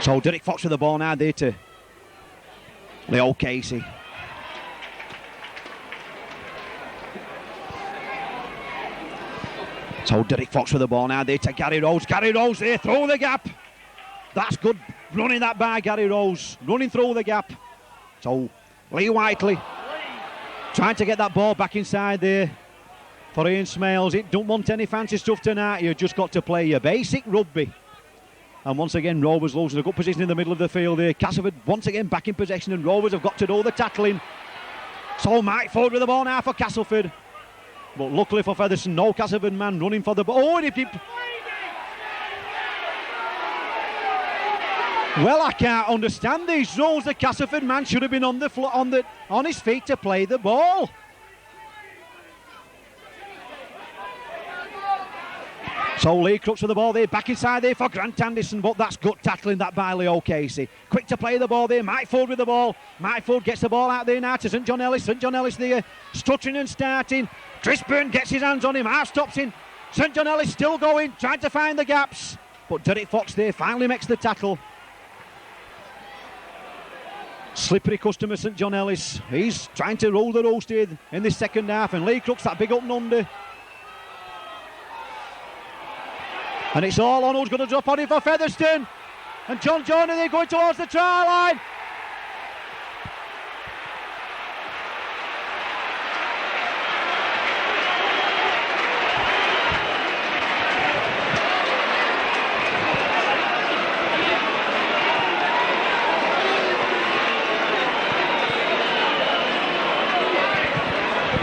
So Derek Fox with the ball now there to Leo Casey. So Derek Fox with the ball now there to Gary Rose. Gary Rose there through the gap. That's good running that by Gary Rose. Running through the gap. So Lee Whiteley trying to get that ball back inside there for Ian Smales. It don't want any fancy stuff tonight. You've just got to play your basic rugby. And once again, Rovers losing a good position in the middle of the field there. Castleford once again back in possession, and Rovers have got to do the tackling. So Mike Ford with the ball now for Castleford. But luckily for Featherstone, no Castleford man running for the ball. Oh, well, I can't understand these rules. The Castleford man should have been on his feet to play the ball. So Lee Crooks with the ball there, back inside there for Grant Anderson, but that's good tackling that by Leo Casey. Quick to play the ball there, Mike Ford with the ball. Mike Ford gets the ball out there now to St John Ellis. St John Ellis there, stuttering and starting. Chris Byrne gets his hands on him, half stops in. St John Ellis still going, trying to find the gaps. But Derek Fox there finally makes the tackle. Slippery customer St John Ellis. He's trying to roll the roast here in this second half, and Lee Crooks that big up and under. And it's all on who's going to drop on it for Featherstone. And John Joyner there going towards the try line.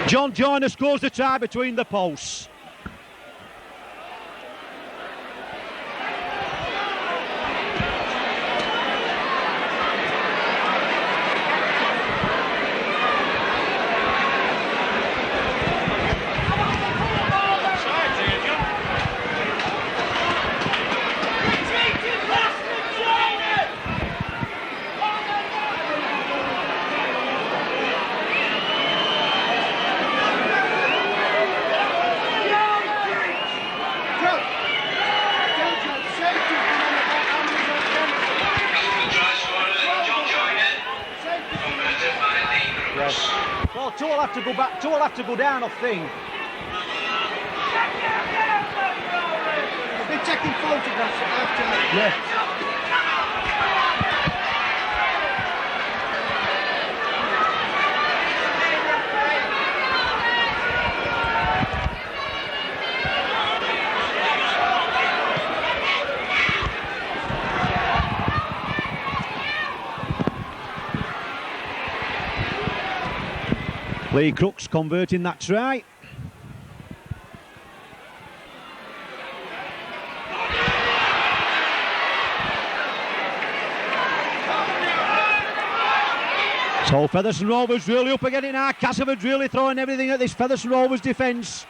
John Joyner scores the try between the posts. Well, two will have to go back, two will have to go down, I think. I've been checking photographs at half time. Yeah. Lee Crooks converting that try. So Featherstone Rovers really up again it now. Castleford really throwing everything at this Featherstone Rovers defence.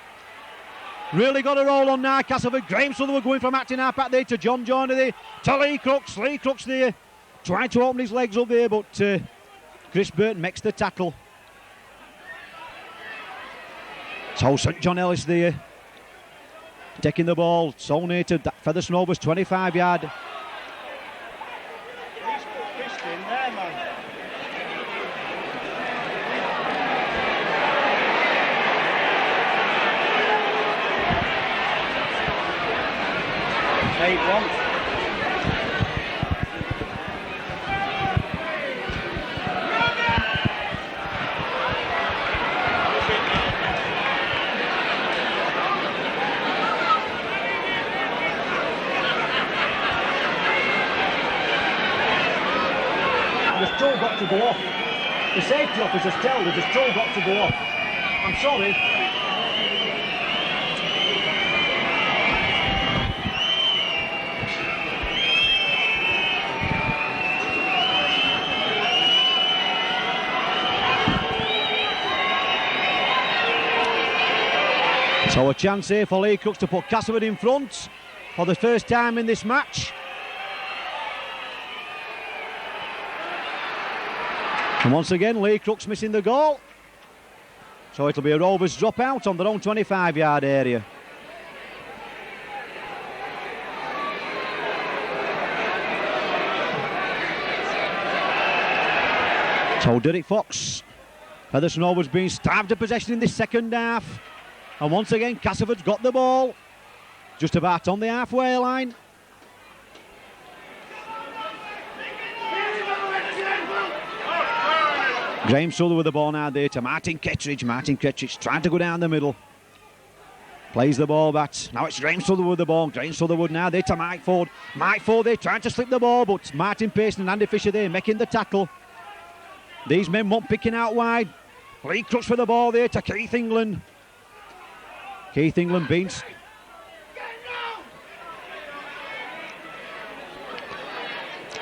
Really got a roll on now. Castleford. Graham Sutherland going from acting half back there to John Joyner there to Lee Crooks. Lee Crooks there trying to open his legs up there, but Chris Burton makes the tackle. So St John Ellis there taking the ball so near to Featherstone Rovers 25 yard. He's put fist in there, man. Eight one. They've still got to go off. The safety officers tell they've still got to go off. I'm sorry. So a chance here for Lee Crooks to put Castleford in front for the first time in this match. And once again, Lee Crooks missing the goal. So it'll be a Rovers drop out on their own 25 yard area. So Derek Fox. Featherstone Rovers being starved of possession in this second half. And once again, Castleford's got the ball. just about on the halfway line. Graham Souther with the ball now there to Martin Kettridge. Martin Kettridge trying to go down the middle. Plays the ball back. Now it's Graham Souther with the ball. Graham Southerwood now there to Mike Ford. Mike Ford there trying to slip the ball, but Martin Pearson and Andy Fisher there making the tackle. These men won't picking out wide. Lee Crooks for the ball there to Keith England. Keith England beats.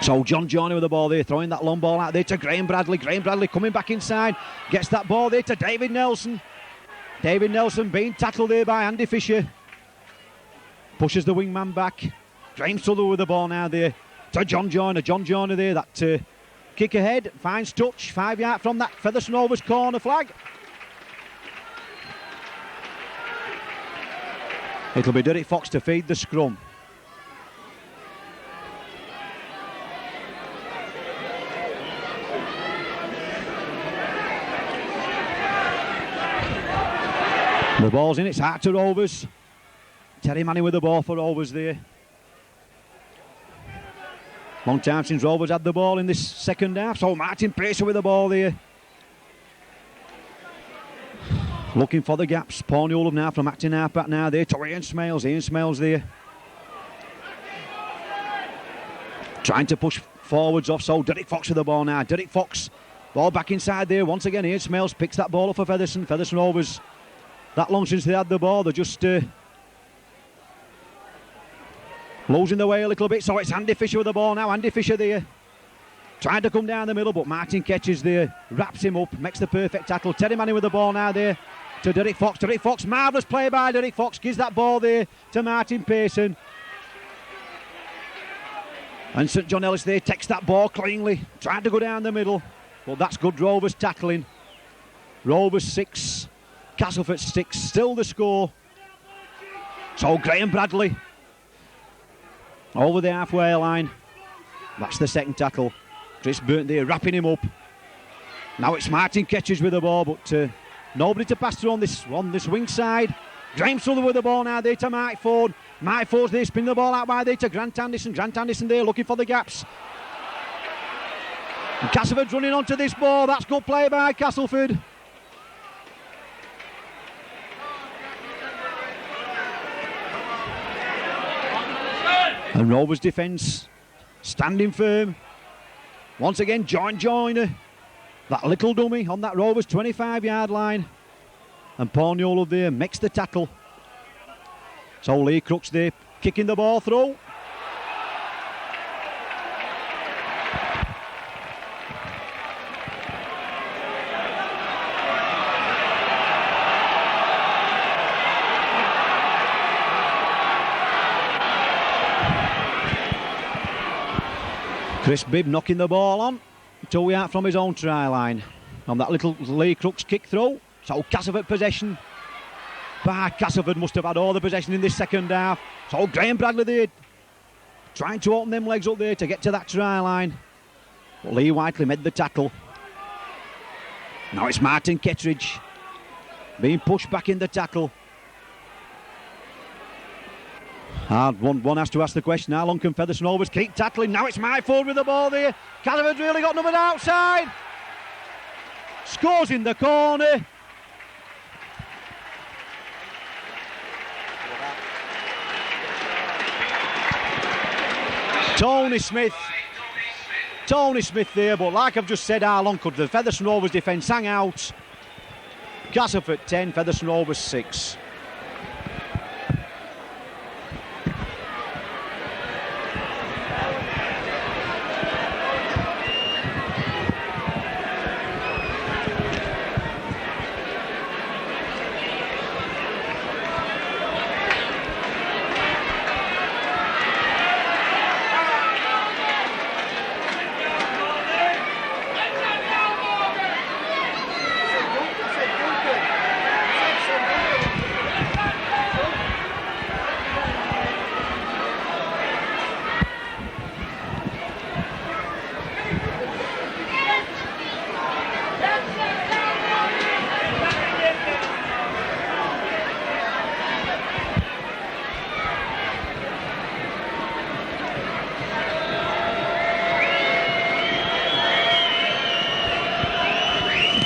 So John Johnny with the ball there, throwing that long ball out there to Graham Bradley. Graham Bradley coming back inside, gets that ball there to David Nelson. David Nelson being tackled there by Andy Fisher. Pushes the wingman back. Graham Souther with the ball now there to John Joyner. John Joyner there, that kick ahead, finds touch, 5 yards from that Featherstone Rovers corner flag. It'll be Derek Fox to feed the scrum. The ball's in, it's out to Rovers. Terry Manning with the ball for Rovers there. Long time since Rovers had the ball in this second half. So Martin Pearson with the ball there. Looking for the gaps. Paul Newell now from acting halfback now there to Ian Smales. Ian Smales there. Trying to push forwards off. So Derek Fox with the ball now. Derek Fox. Ball back inside there. Once again, Ian Smales picks that ball up for Featherstone. Featherstone Rovers. That long since they had the ball, they're just losing the way a little bit. So it's Andy Fisher with the ball now. Andy Fisher there. Trying to come down the middle, but Martin catches there. Wraps him up, makes the perfect tackle. Terry Manning with the ball now there to Derek Fox. Derek Fox, marvellous play by Derek Fox. Gives that ball there to Martin Pearson. And St John Ellis there takes that ball cleanly. Trying to go down the middle. But that's good Rovers tackling. Rovers 6. Castleford 6, still the score. So Graham Bradley over the halfway line. That's the second tackle. Chris Burnt there wrapping him up. Now it's Martin Kettridge with the ball, but nobody to pass through on this wing side. Graham Souther with the ball now there to Mike Ford. Mike Ford's there, spin the ball out by there to Grant Anderson. Grant Anderson there looking for the gaps. And Castleford's running onto this ball. That's good play by Castleford. And Rovers defence standing firm. Once again, John Joyner. That little dummy on that Rovers 25-yard line. And Paul Newell there makes the tackle. So Lee Crooks there kicking the ball through. Chris Bibb knocking the ball on. 2 yards from his own try line. On that little Lee Crooks kick through. So Castleford possession. Castleford must have had all the possession in this second half. So Graham Bradley there. Trying to open them legs up there to get to that try line. But Lee Whiteley made the tackle. Now it's Martin Kettridge. Being pushed back in the tackle. One has to ask the question, how long can Featherstone Rovers keep tackling? Now it's Mike Ford with the ball there. Castleford's really got numbered outside. Scores in the corner. Tony Smith there, but like I've just said, how long could the Featherstone Rovers defence hang out? Castleford 10, Featherstone Rovers 6.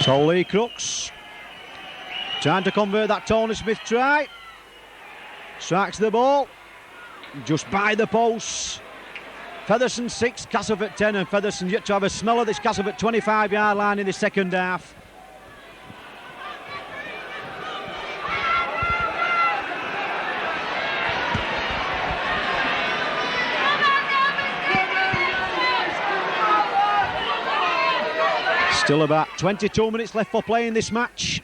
So Lee Crooks trying to convert that Tony Smith try. Strikes the ball just by the posts. Featherstone 6, Castleford 10, and Featherstone yet to have a smell of this Castleford 25-yard line in the second half. Still about 22 minutes left for play in this match.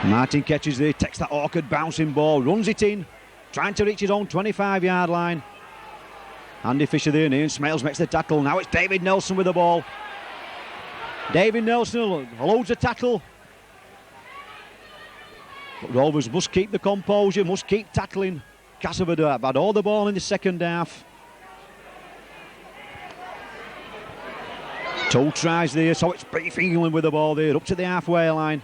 Martin catches there, takes that awkward bouncing ball, runs it in, trying to reach his own 25-yard line. Andy Fisher there, and Ian Smales makes the tackle. Now it's David Nelson with the ball. David Nelson loads the tackle. But Rovers must keep the composure, must keep tackling. Castleford have had all the ball in the second half. 2 tries there, so it's Beef England with the ball there, up to the halfway line.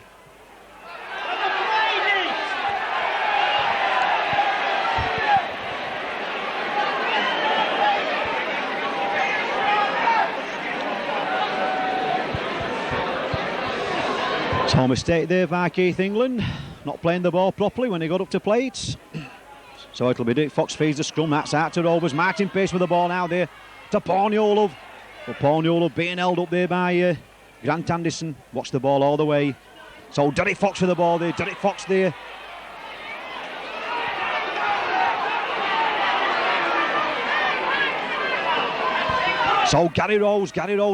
So a mistake there by Keith England, not playing the ball properly when he got up to play it. So it'll be Dick Fox feeds the scrum, that's out to Rovers. Martin Pace with the ball now there to Porniolov. But Porniolov being held up there by Grant Anderson. Watch the ball all the way. So Derek Fox with the ball there, Derek Fox there. So Gary Rose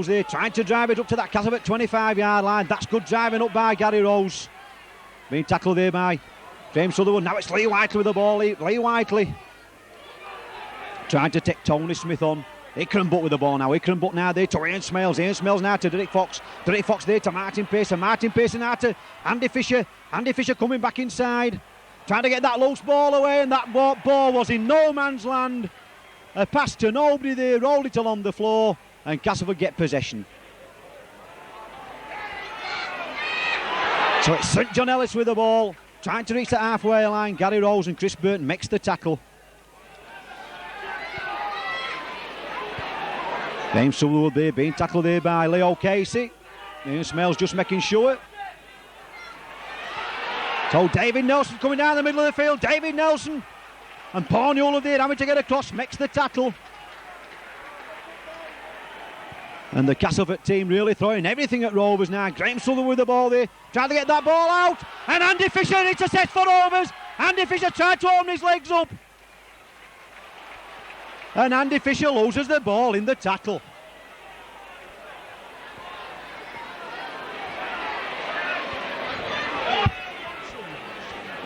there, trying to drive it up to that Castleford 25-yard line. That's good driving up by Gary Rose. Being tackled there by James Sutherland. Now it's Lee Whiteley with the ball. Lee Whiteley trying to take Tony Smith on. Ikram Butt with the ball now. Ikram Butt now there to Ian Smales. Ian Smales now to Derek Fox. Derek Fox there to Martin Pace. And Martin Pace now to Andy Fisher. Andy Fisher coming back inside. Trying to get that loose ball away. And that ball was in no man's land. A pass to nobody there. Rolled it along the floor. And Castleford get possession. So it's St John Ellis with the ball. Trying to reach the halfway line. Gary Rose and Chris Burton makes the tackle. James Sutherland there being tackled there by Leo Casey. Ian Smales just making sure. So David Nelson coming down the middle of the field. David Nelson. And Porniolov there having to get across. Makes the tackle. And the Castleford team really throwing everything at Rovers now. Graham Sutherland with the ball there. Trying to get that ball out. And Andy Fisher intercepts for Rovers. Andy Fisher tried to open his legs up. And Andy Fisher loses the ball in the tackle.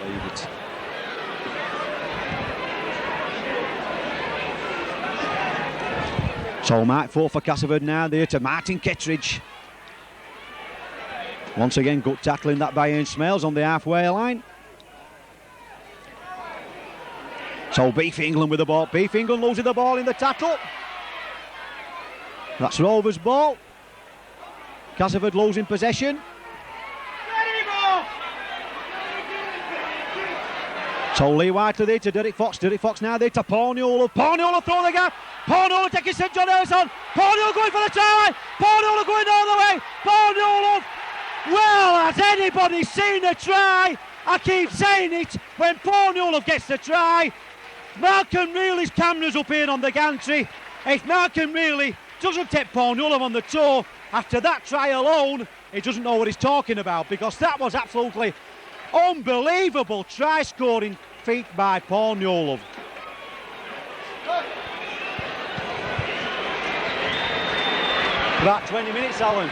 Leave it. So Mark 4 for Castleford now there to Martin Kettridge. Once again, good tackling that by Ian Smales on the halfway line. So Beef England with the ball. Beef England losing the ball in the tackle. That's Rovers' ball. Castleford losing possession. So Lee Whiteley there to Derek Fox. Derek Fox now there to Porniolov. Porniolov throw the gap. Porniolov taking St John Ellis on. Porniolov going for the try. Porniolov going all the way. Porniolov. Well, has anybody seen a try? I keep saying it. When Porniolov gets the try, Malcolm Reilly's cameras up here on the gantry. If Malcolm Reilly doesn't take Porniolov on the toe after that try alone, he doesn't know what he's talking about, because that was absolutely unbelievable try-scoring feat by Porniolov. About 20 minutes, Alan.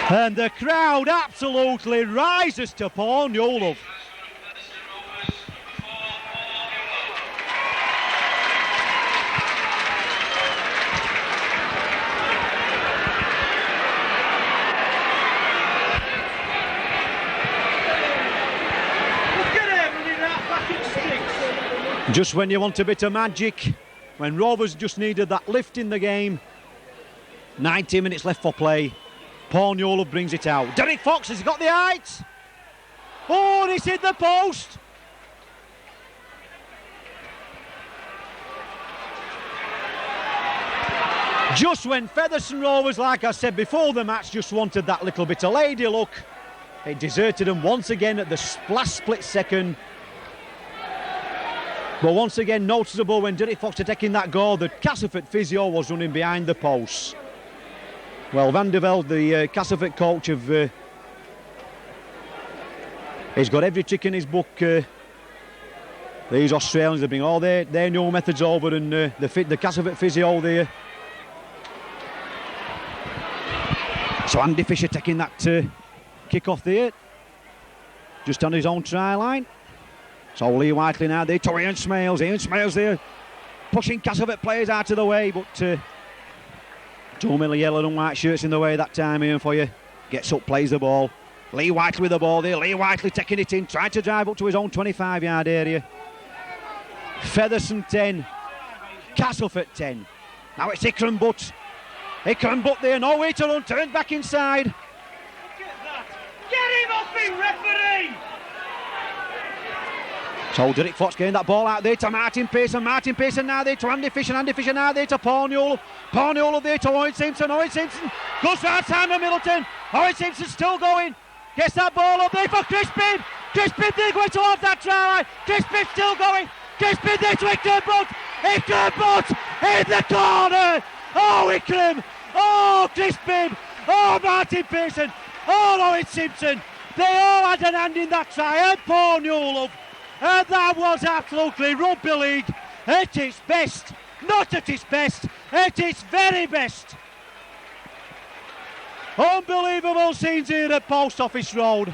And the crowd absolutely rises to Porniolov. Just when you want a bit of magic, when Rovers just needed that lift in the game, 90 minutes left for play. Porniolov brings it out. Derek Fox, has he got the height? Oh, and it's hit the post. Just when Featherstone Rovers, like I said before the match, just wanted that little bit of lady luck, it deserted them once again at the last split second. But once again, noticeable when Derek Fox had taken that goal, the Castleford physio was running behind the posts. Well, Van der Velde, the Castleford coach, he's got every trick in his book. These Australians, they bring all their new methods over, and the Castleford physio there. So Andy Fisher taking that kick off there, just on his own try line. So Lee Whiteley now there to Ian Smales. Ian Smales there, pushing Castleford players out of the way, but two Miller yellow and white shirts in the way that time, Ian, for you. Gets up, plays the ball. Lee Whiteley with the ball there. Lee Whiteley taking it in, trying to drive up to his own 25-yard area. Featherstone 10, Castleford 10. Now it's Ikram Butt. Ikram Butt there, no way to run, turned back inside. Look at that. Get him off him, referee! So Derek Fox getting that ball out there to Martin Pearson. Martin Pearson now there to Andy Fisher. Andy Fisher now there to Paul Newell. Paul Newell there to Owen Simpson. Owen Simpson goes round Simon Middleton. Owen Simpson still going. Gets that ball up there for Chris Bibb. Chris Bibb there going towards that try line. Chris Bibb still going. Chris Bibb there to Ikram Butt. Ikram Butt in the corner. Oh, Ikram. Oh, Chris Bibb. Oh, Martin Pearson. Oh, Owen Simpson. They all had an hand in that try. And Paul Newell. And that was absolutely rugby league at its best. Not at its best, at its very best. Unbelievable scenes here at Post Office Road.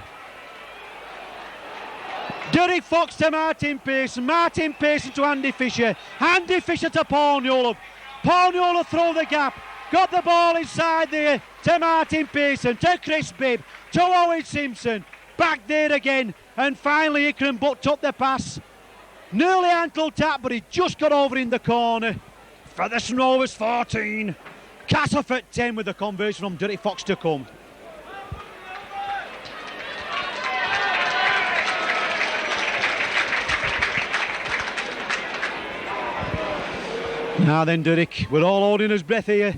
Derek Fox to Martin Pearson. Martin Pearson to Andy Fisher. Andy Fisher to Paul Newell. Paul Newell through the gap. Got the ball inside there to Martin Pearson, to Chris Bibb, to Owen Simpson. Back there again, and finally Ikram Butt took the pass. Nearly ankle tap, but he just got over in the corner. Featherstone Rovers 14, Castleford 10 with the conversion from Derek Fox to come. Now then, Derek, we're all holding his breath here.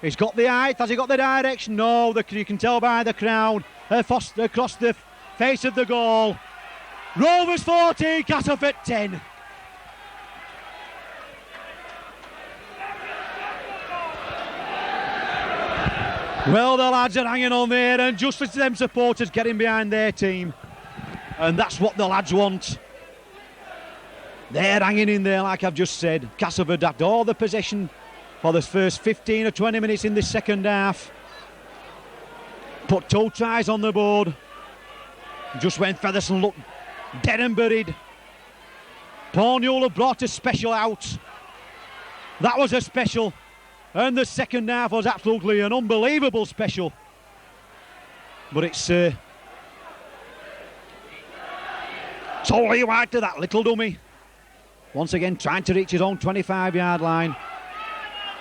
He's got the height, has he got the direction? No, you can tell by the crowd across the face of the goal. Rovers 14, Castleford 10. Well, the lads are hanging on there, and just as them supporters getting behind their team, and that's what the lads want. They're hanging in there, like I've just said. Castleford had all the possession for the first 15 or 20 minutes in this second half. Put 2 tries on the board. Just when Featherstone looked dead and buried, Paul Newell brought a special out. That was a special, and the second half was absolutely an unbelievable special. But it's Lee White to that little dummy. Once again trying to reach his own 25-yard line.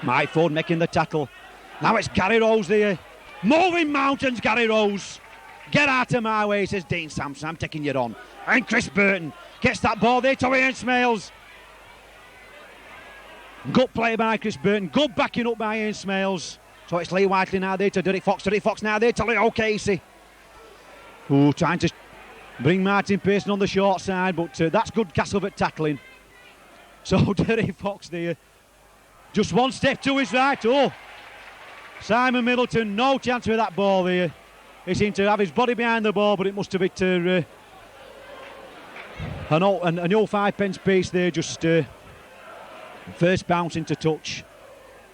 Mike Ford making the tackle. Now it's Gary Rose there. Moving mountains, Gary Rose. Get out of my way, says Dean Sampson. I'm taking you on. And Chris Burton gets that ball there to Ian Smales. Good play by Chris Burton. Good backing up by Ian Smales. So it's Lee Whiteley now there to Derek Fox. Derek Fox now there to Leo Casey. Ooh, trying to bring Martin Pearson on the short side, but that's good Castleford tackling. So Derek Fox there. Just one step to his right. Oh, Simon Middleton, no chance with that ball there. He seemed to have his body behind the ball, but it must have been an old 5-pence piece there, just first bounce into touch.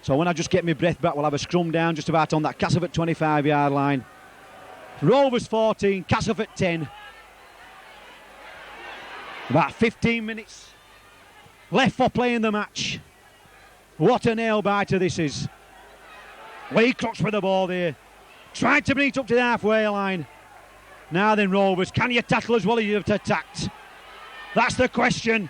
So when I just get my breath back, we'll have a scrum down just about on that Castleford 25-yard line. Rovers 14, Castleford 10. About 15 minutes left for playing the match. What a nail-biter this is. Lee Crooks with the ball there. Trying to bring it up to the halfway line. Now then, Rovers, can you tackle as well as you've attacked? That's the question.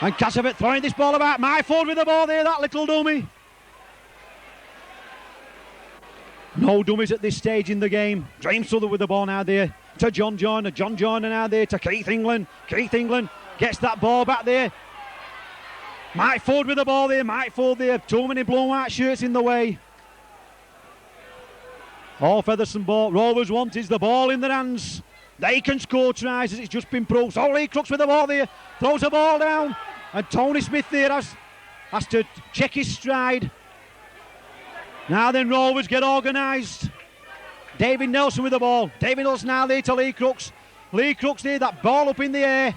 And Castleford throwing this ball about. Myford with the ball there, that little dummy. No dummies at this stage in the game. James Southern with the ball now there to John Joyner. John Joyner now there to Keith England. Keith England gets that ball back there. Mike Ford with the ball there. Mike Ford there. Too many blue and white shirts in the way. All Featherstone ball. Rovers want is the ball in their hands. They can score tries as it's just been proved. So Lee Crooks with the ball there. Throws the ball down. And Tony Smith there has to check his stride. Now then Rovers get organised. David Nelson with the ball. David Nelson now there to Lee Crooks. Lee Crooks there, that ball up in the air.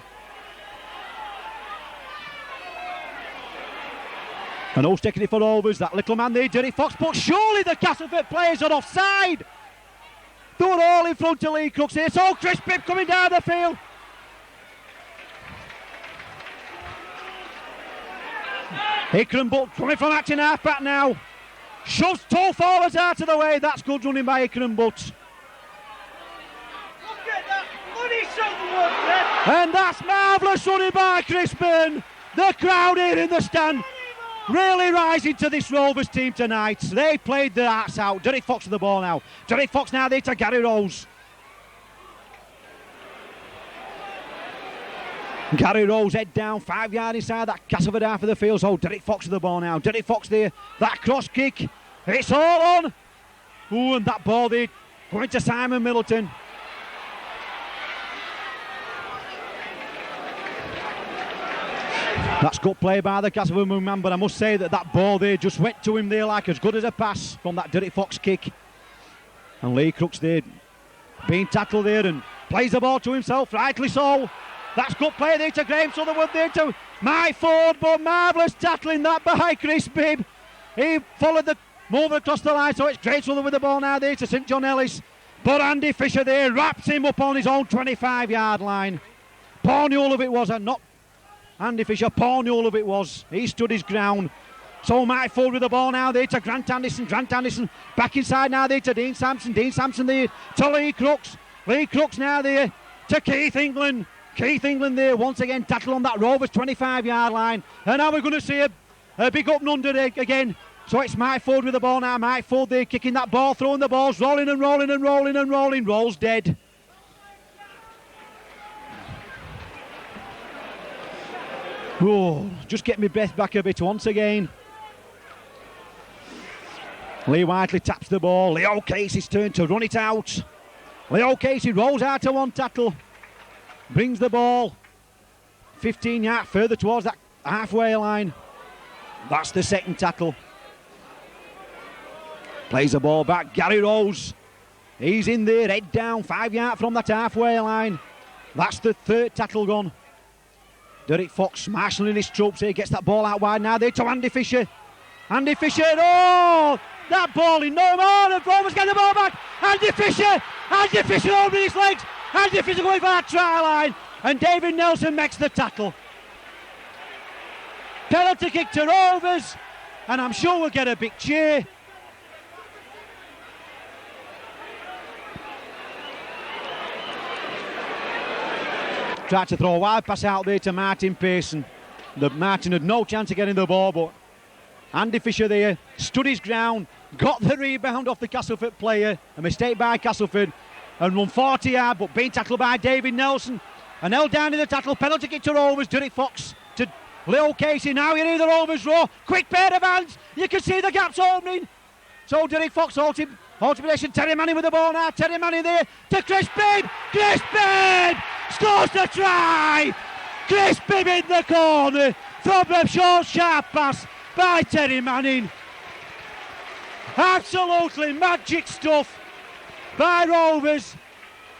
And who's taking it for Rovers? That little man there, Derek Fox. But surely the Castleford players are offside. They were all in front of Lee Crooks here. So Chris Bibb coming down the field. Ikram Butt coming from acting half back now. Shoves two forwards out of the way. That's good running by Ikram Butt. Look at that bloody silverwood there. And that's marvellous running by Chris Byrne. The crowd here in the stand really rising to this Rovers team tonight. They played their hearts out. Derek Fox with the ball now. Derek Fox now there to Gary Rose. Gary Rose head down, 5 yard inside that Castleford half of the field. So Derek Fox with the ball now. Derek Fox there, that cross kick. It's all on. Ooh, and that ball there going to Simon Middleton. That's good play by the Castleford man, but I must say that ball there just went to him there like as good as a pass from that Derek Fox kick. And Lee Crooks there being tackled there and plays the ball to himself, rightly so. That's good play there to Graham Sutherland there to Mike Ford, but marvellous tackling that by Chris Bibb. He followed the move across the line, so it's Graham Sutherland with the ball now there to St John Ellis. But Andy Fisher there wraps him up on his own 25 yard line. Paul Newell it was, and not Andy Fisher, Paul Newell it was. He stood his ground. So Mike Ford with the ball now there to Grant Anderson. Grant Anderson back inside now there to Dean Sampson. Dean Sampson there to Lee Crooks. Lee Crooks now there to Keith England. Keith England there once again tackle on that Rovers 25 yard line. And now we're going to see a big up and under again. So it's Mike Ford with the ball now. Mike Ford there kicking that ball, throwing the balls, rolling and rolling and rolling and rolling. Rolls dead. Oh, just get my breath back a bit once again. Lee Whiteley taps the ball. Leo Casey's turn to run it out. Leo Casey rolls out to one tackle. Brings the ball 15 yards further towards that halfway line. That's the second tackle. Plays the ball back. Gary Rose. He's in there, head down, 5 yards from that halfway line. That's the third tackle gone. Derek Fox marshalling his troops here. Gets that ball out wide now. There to Andy Fisher. Andy Fisher. Oh! That ball in no more. And Rovers get the ball back. Andy Fisher. Andy Fisher over his legs. Andy Fisher going for that try line, and David Nelson makes the tackle. Penalty kick to Rovers, and I'm sure we'll get a big cheer. Tried to throw a wide pass out there to Martin Pearson. Martin had no chance of getting the ball, but Andy Fisher there stood his ground, got the rebound off the Castleford player, a mistake by Castleford, and run 40 yards, but being tackled by David Nelson and held down in the tackle. Penalty kick to Rovers. Derek Fox to Leo Casey. Now you need the Rovers row. Quick pair of hands. You can see the gaps opening. So Derek Fox halted position. Terry Manning with the ball now. Terry Manning there to Chris Bibb. Chris Bibb scores the try. Chris Bibb in the corner from a short sharp pass by Terry Manning. Absolutely magic stuff by Rovers,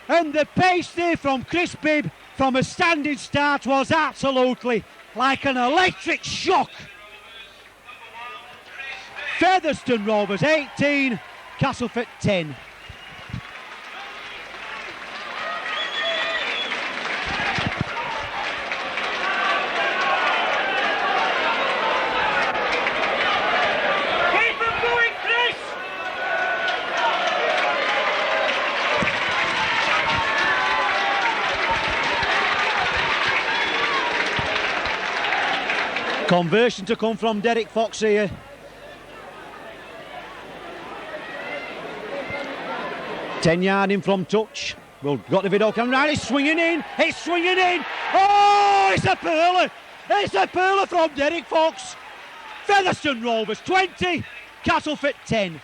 and the pace there from Chris Bibb from a standing start was absolutely like an electric shock. Featherstone Rovers 18, Castleford 10. Conversion to come from Derek Fox here. Ten yard in from touch. Well, got the video coming round, it's swinging in, oh, it's a pearler from Derek Fox. Featherstone Rovers 20, Castleford 10.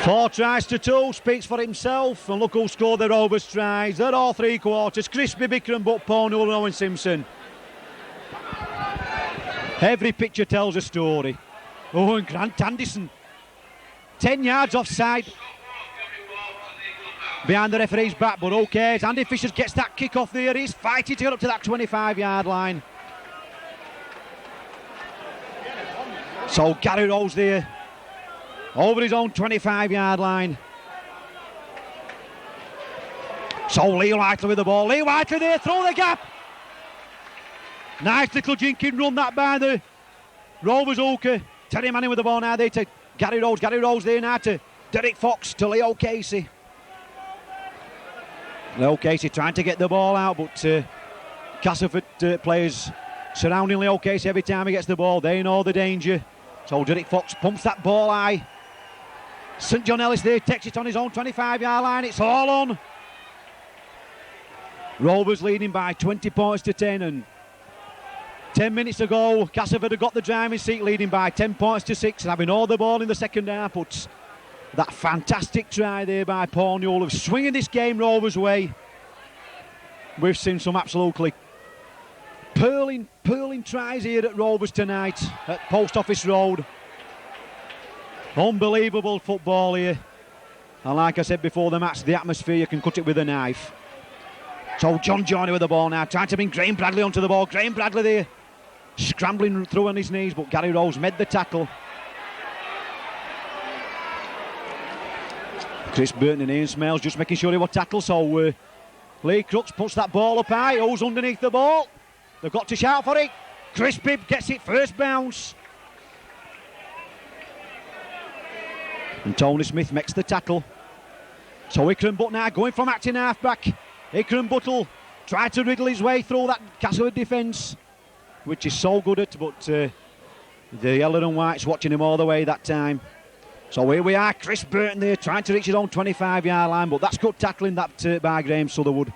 Four tries to two, speaks for himself, and look who scored the Rovers tries. They're all three quarters, Crispy Bickram, but Paul Newell and Owen Simpson. Every picture tells a story. Oh, and Grant Anderson, 10 yards offside behind the referee's back, but okay, Andy Fisher gets that kick off there, he's fighting to get up to that 25-yard line. So Gary Rose there, over his own 25-yard line. So Lee Whiteley with the ball. Lee Whiteley there, through the gap. Nice little jinking run that by the Rovers hooker. Terry Manning with the ball now there to Gary Rose. Gary Rose there now to Derek Fox, to Leo Casey. Leo Casey trying to get the ball out, but Castleford players surrounding Leo Casey every time he gets the ball. They know the danger. So Derek Fox pumps that ball high. St John Ellis there takes it on his own 25-yard line. It's all on. Rovers leading by 20 points to 10, and 10 minutes ago Castleford had got the driving seat, leading by 10 points to 6 and having all the ball in the second half, but that fantastic try there by Paul Newell of swinging this game Rovers' way. We've seen some absolutely pearling tries here at Rovers tonight at Post Office Road. Unbelievable football here, and like I said before the match, the atmosphere, you can cut it with a knife. So John Johnny with the ball now, trying to bring Graham Bradley onto the ball. Graham Bradley there, scrambling through on his knees, but Gary Rose made the tackle. Chris Burton and Ian Smales just making sure he was tackled. So Lee Crooks puts that ball up high. Who's underneath the ball? They've got to shout for it. Chris Bibb gets it first bounce. And Tony Smith makes the tackle. So Ikram Butt now going from acting half-back. Ikram Buttle tried to wriggle his way through that Castleford defence, which is so good at, but the yellow and white's watching him all the way that time. So here we are, Chris Burton there trying to reach his own 25-yard line, but that's good tackling that by Graham Sutherwood.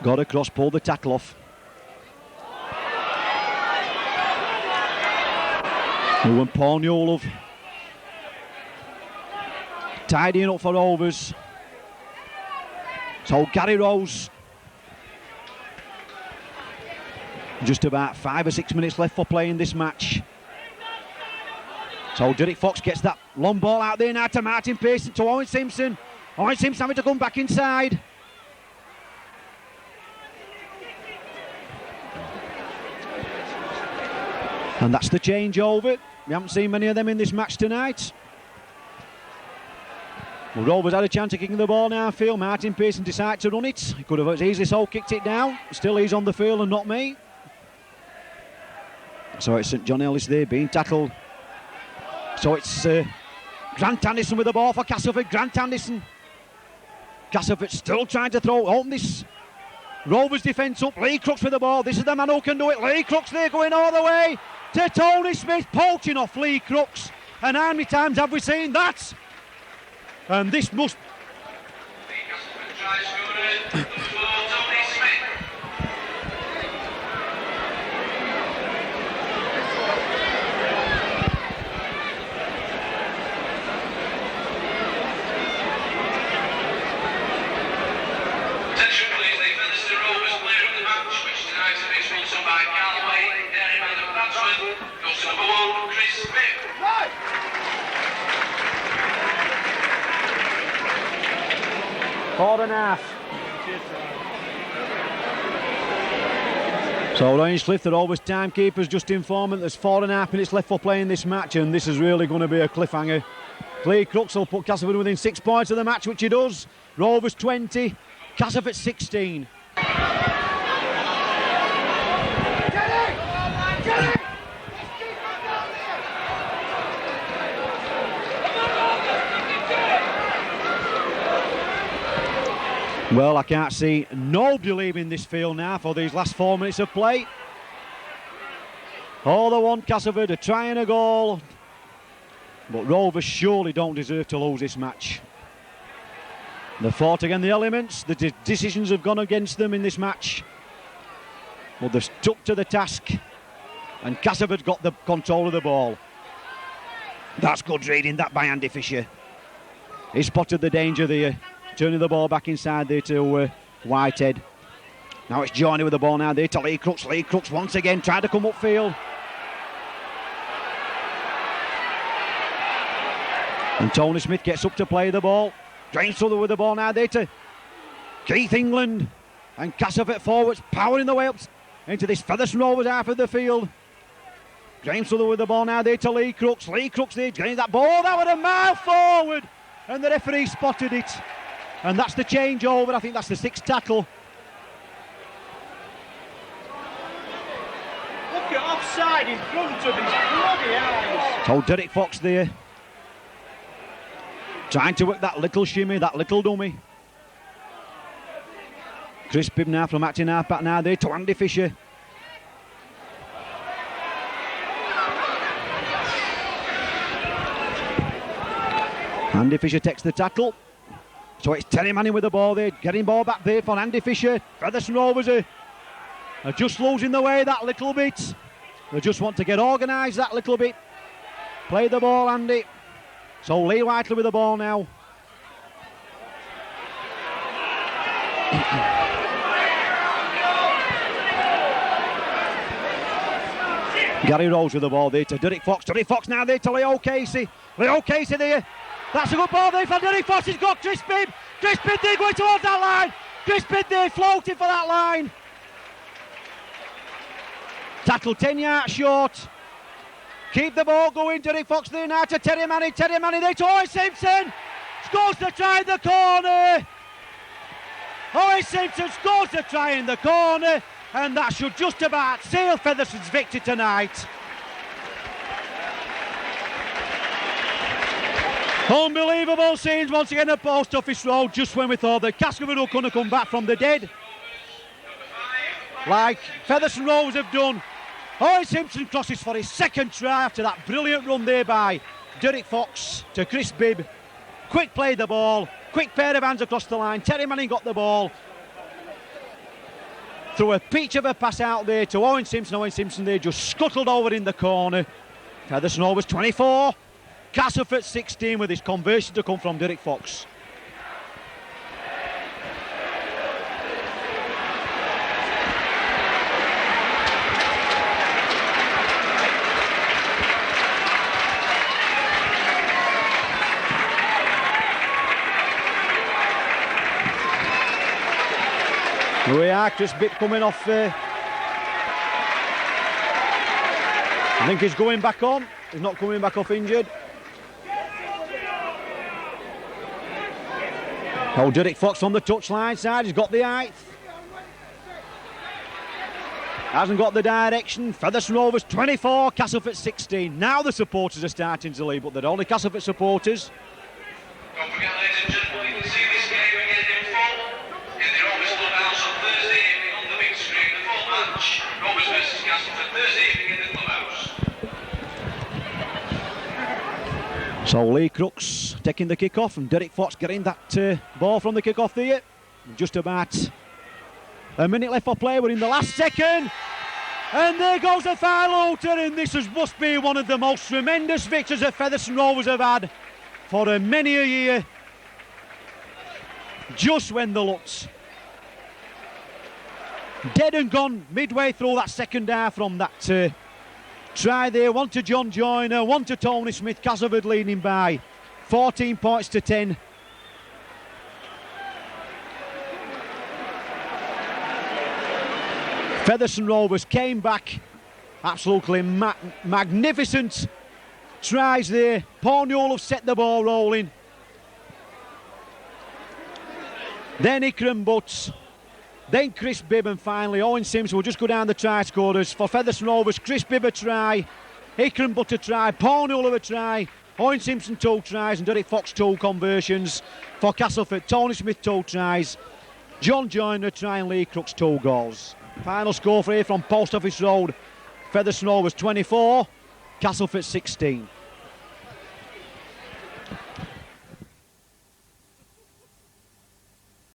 Got across, pulled the tackle off. And Paul Newell tidying up for Rovers. So Gary Rose, just about 5 or 6 minutes left for play in this match. So Derek Fox gets that long ball out there now to Martin Pearson, to Owen Simpson. Owen Simpson having to come back inside. And that's the changeover. We haven't seen many of them in this match tonight. Well, Rovers had a chance of kicking the ball now, Phil. Martin Pearson decided to run it. He could have easily so kicked it down. Still he's on the field and not me. So it's St John Ellis there being tackled. So it's Grant Anderson with the ball for Castleford. Grant Anderson. Castleford still trying to open this Rovers defence up. Lee Crooks with the ball. This is the man who can do it. Lee Crooks there going all the way to Tony Smith, poaching off Lee Crooks. And how many times have we seen that? And this must... Four and a half. So Ryan Cliff, the Rovers timekeeper's just informed that there's 4.5 minutes left for playing this match, and this is really going to be a cliffhanger. Lee Crooks will put Castleford within 6 points of the match, which he does. Rovers 20, Castleford 16. Well, I can't see nobody leaving this field now for these last 4 minutes of play. All they want, Castleford, are trying a goal. But Rovers surely don't deserve to lose this match. They fought against the elements. The decisions have gone against them in this match. But they've stuck to the task. And Castleford got the control of the ball. That's good reading, that by Andy Fisher. He spotted the danger there. Turning the ball back inside there to Whitehead. Now it's Johnny with the ball now there to Lee Crooks. Lee Crooks once again trying to come upfield. And Tony Smith gets up to play the ball. James Sutherland with the ball now there to Keith England. And Castleford forwards powering the way up into this Featherstone Rovers half of the field. James Sutherland with the ball now there to Lee Crooks. Lee Crooks there getting that ball. That was a mile forward. And the referee spotted it. And that's the changeover. I think that's the 6th tackle. Look at offside in front of his bloody eyes. So Derek Fox there. Trying to work that little shimmy, that little dummy. Chris Bibb now from acting half back now there to Andy Fisher. Andy Fisher takes the tackle. So it's Terry Manning with the ball there, getting ball back there for Andy Fisher. Featherstone Rovers are just losing the way that little bit. They just want to get organised that little bit. Play the ball, Andy. So Lee Whiteley with the ball now. Gary Rose with the ball there to Derek Fox. Derek Fox now there to Leo Casey. Leo Casey there. That's a good ball there for Derek Fox. He's got Chris Bibb. Chris Bibb there going towards that line. Chris Bibb there floating for that line. Tackle 10 yards short. Keep the ball going. Derek Fox there now to Terry Manning. Terry Manning there to Owen Simpson. Scores the try in the corner. Owen Simpson scores the try in the corner. And that should just about seal Featherstone's victory tonight. Unbelievable scenes once again at Post Office Road, just when we thought that Castleford were going to come back from the dead, like Featherstone Rovers have done. Owen Simpson crosses for his 2nd try after that brilliant run there by Derek Fox to Chris Bibb. Quick play the ball, quick pair of hands across the line. Terry Manning got the ball. Threw a peach of a pass out there to Owen Simpson. Owen Simpson there just scuttled over in the corner. Featherstone Rovers 24. Castleford 16 with his conversion to come from Derek Fox. We are Chris Bibb coming off. I think he's going back on. He's not coming back off injured. Oh, Derek Fox on the touchline side, he's got the height. Hasn't got the direction. Featherstone Rovers 24, Castleford 16. Now the supporters are starting to leave, but they're only Castleford supporters. Don't forget, ladies and gentlemen, you can see this game again in full in the Rovers Clubhouse on Thursday evening on the big screen. The full match, Rovers versus Castleford, Thursday evening in the Clubhouse. So Lee Crooks taking the kick-off and Derek Fox getting that ball from the kick-off there. Just about a minute left for play. We're in the last second. And there goes the final outer, and this must be one of the most tremendous victories that Featherstone Rovers have had for many a year. Just when they looked dead and gone midway through that second half from that try there, one to John Joyner, one to Tony Smith. Castleford leading by 14 points to 10. Featherstone Rovers came back, absolutely magnificent tries there. Paul Newell have set the ball rolling. Then Ikram Butts, then Chris Bibb, and finally Owen Simpson will just go down the try scorers. For Featherstone Rovers, Chris Bibb a try, Ikram Butts a try, Paul Newell a try, Owen Simpson 2 tries, and Derek Fox 2 conversions. For Castleford, Tony Smith 2 tries, John Joyner trying Lee Crooks 2 goals. Final score for here from Post Office Road. Featherstone Rovers 24, Castleford 16.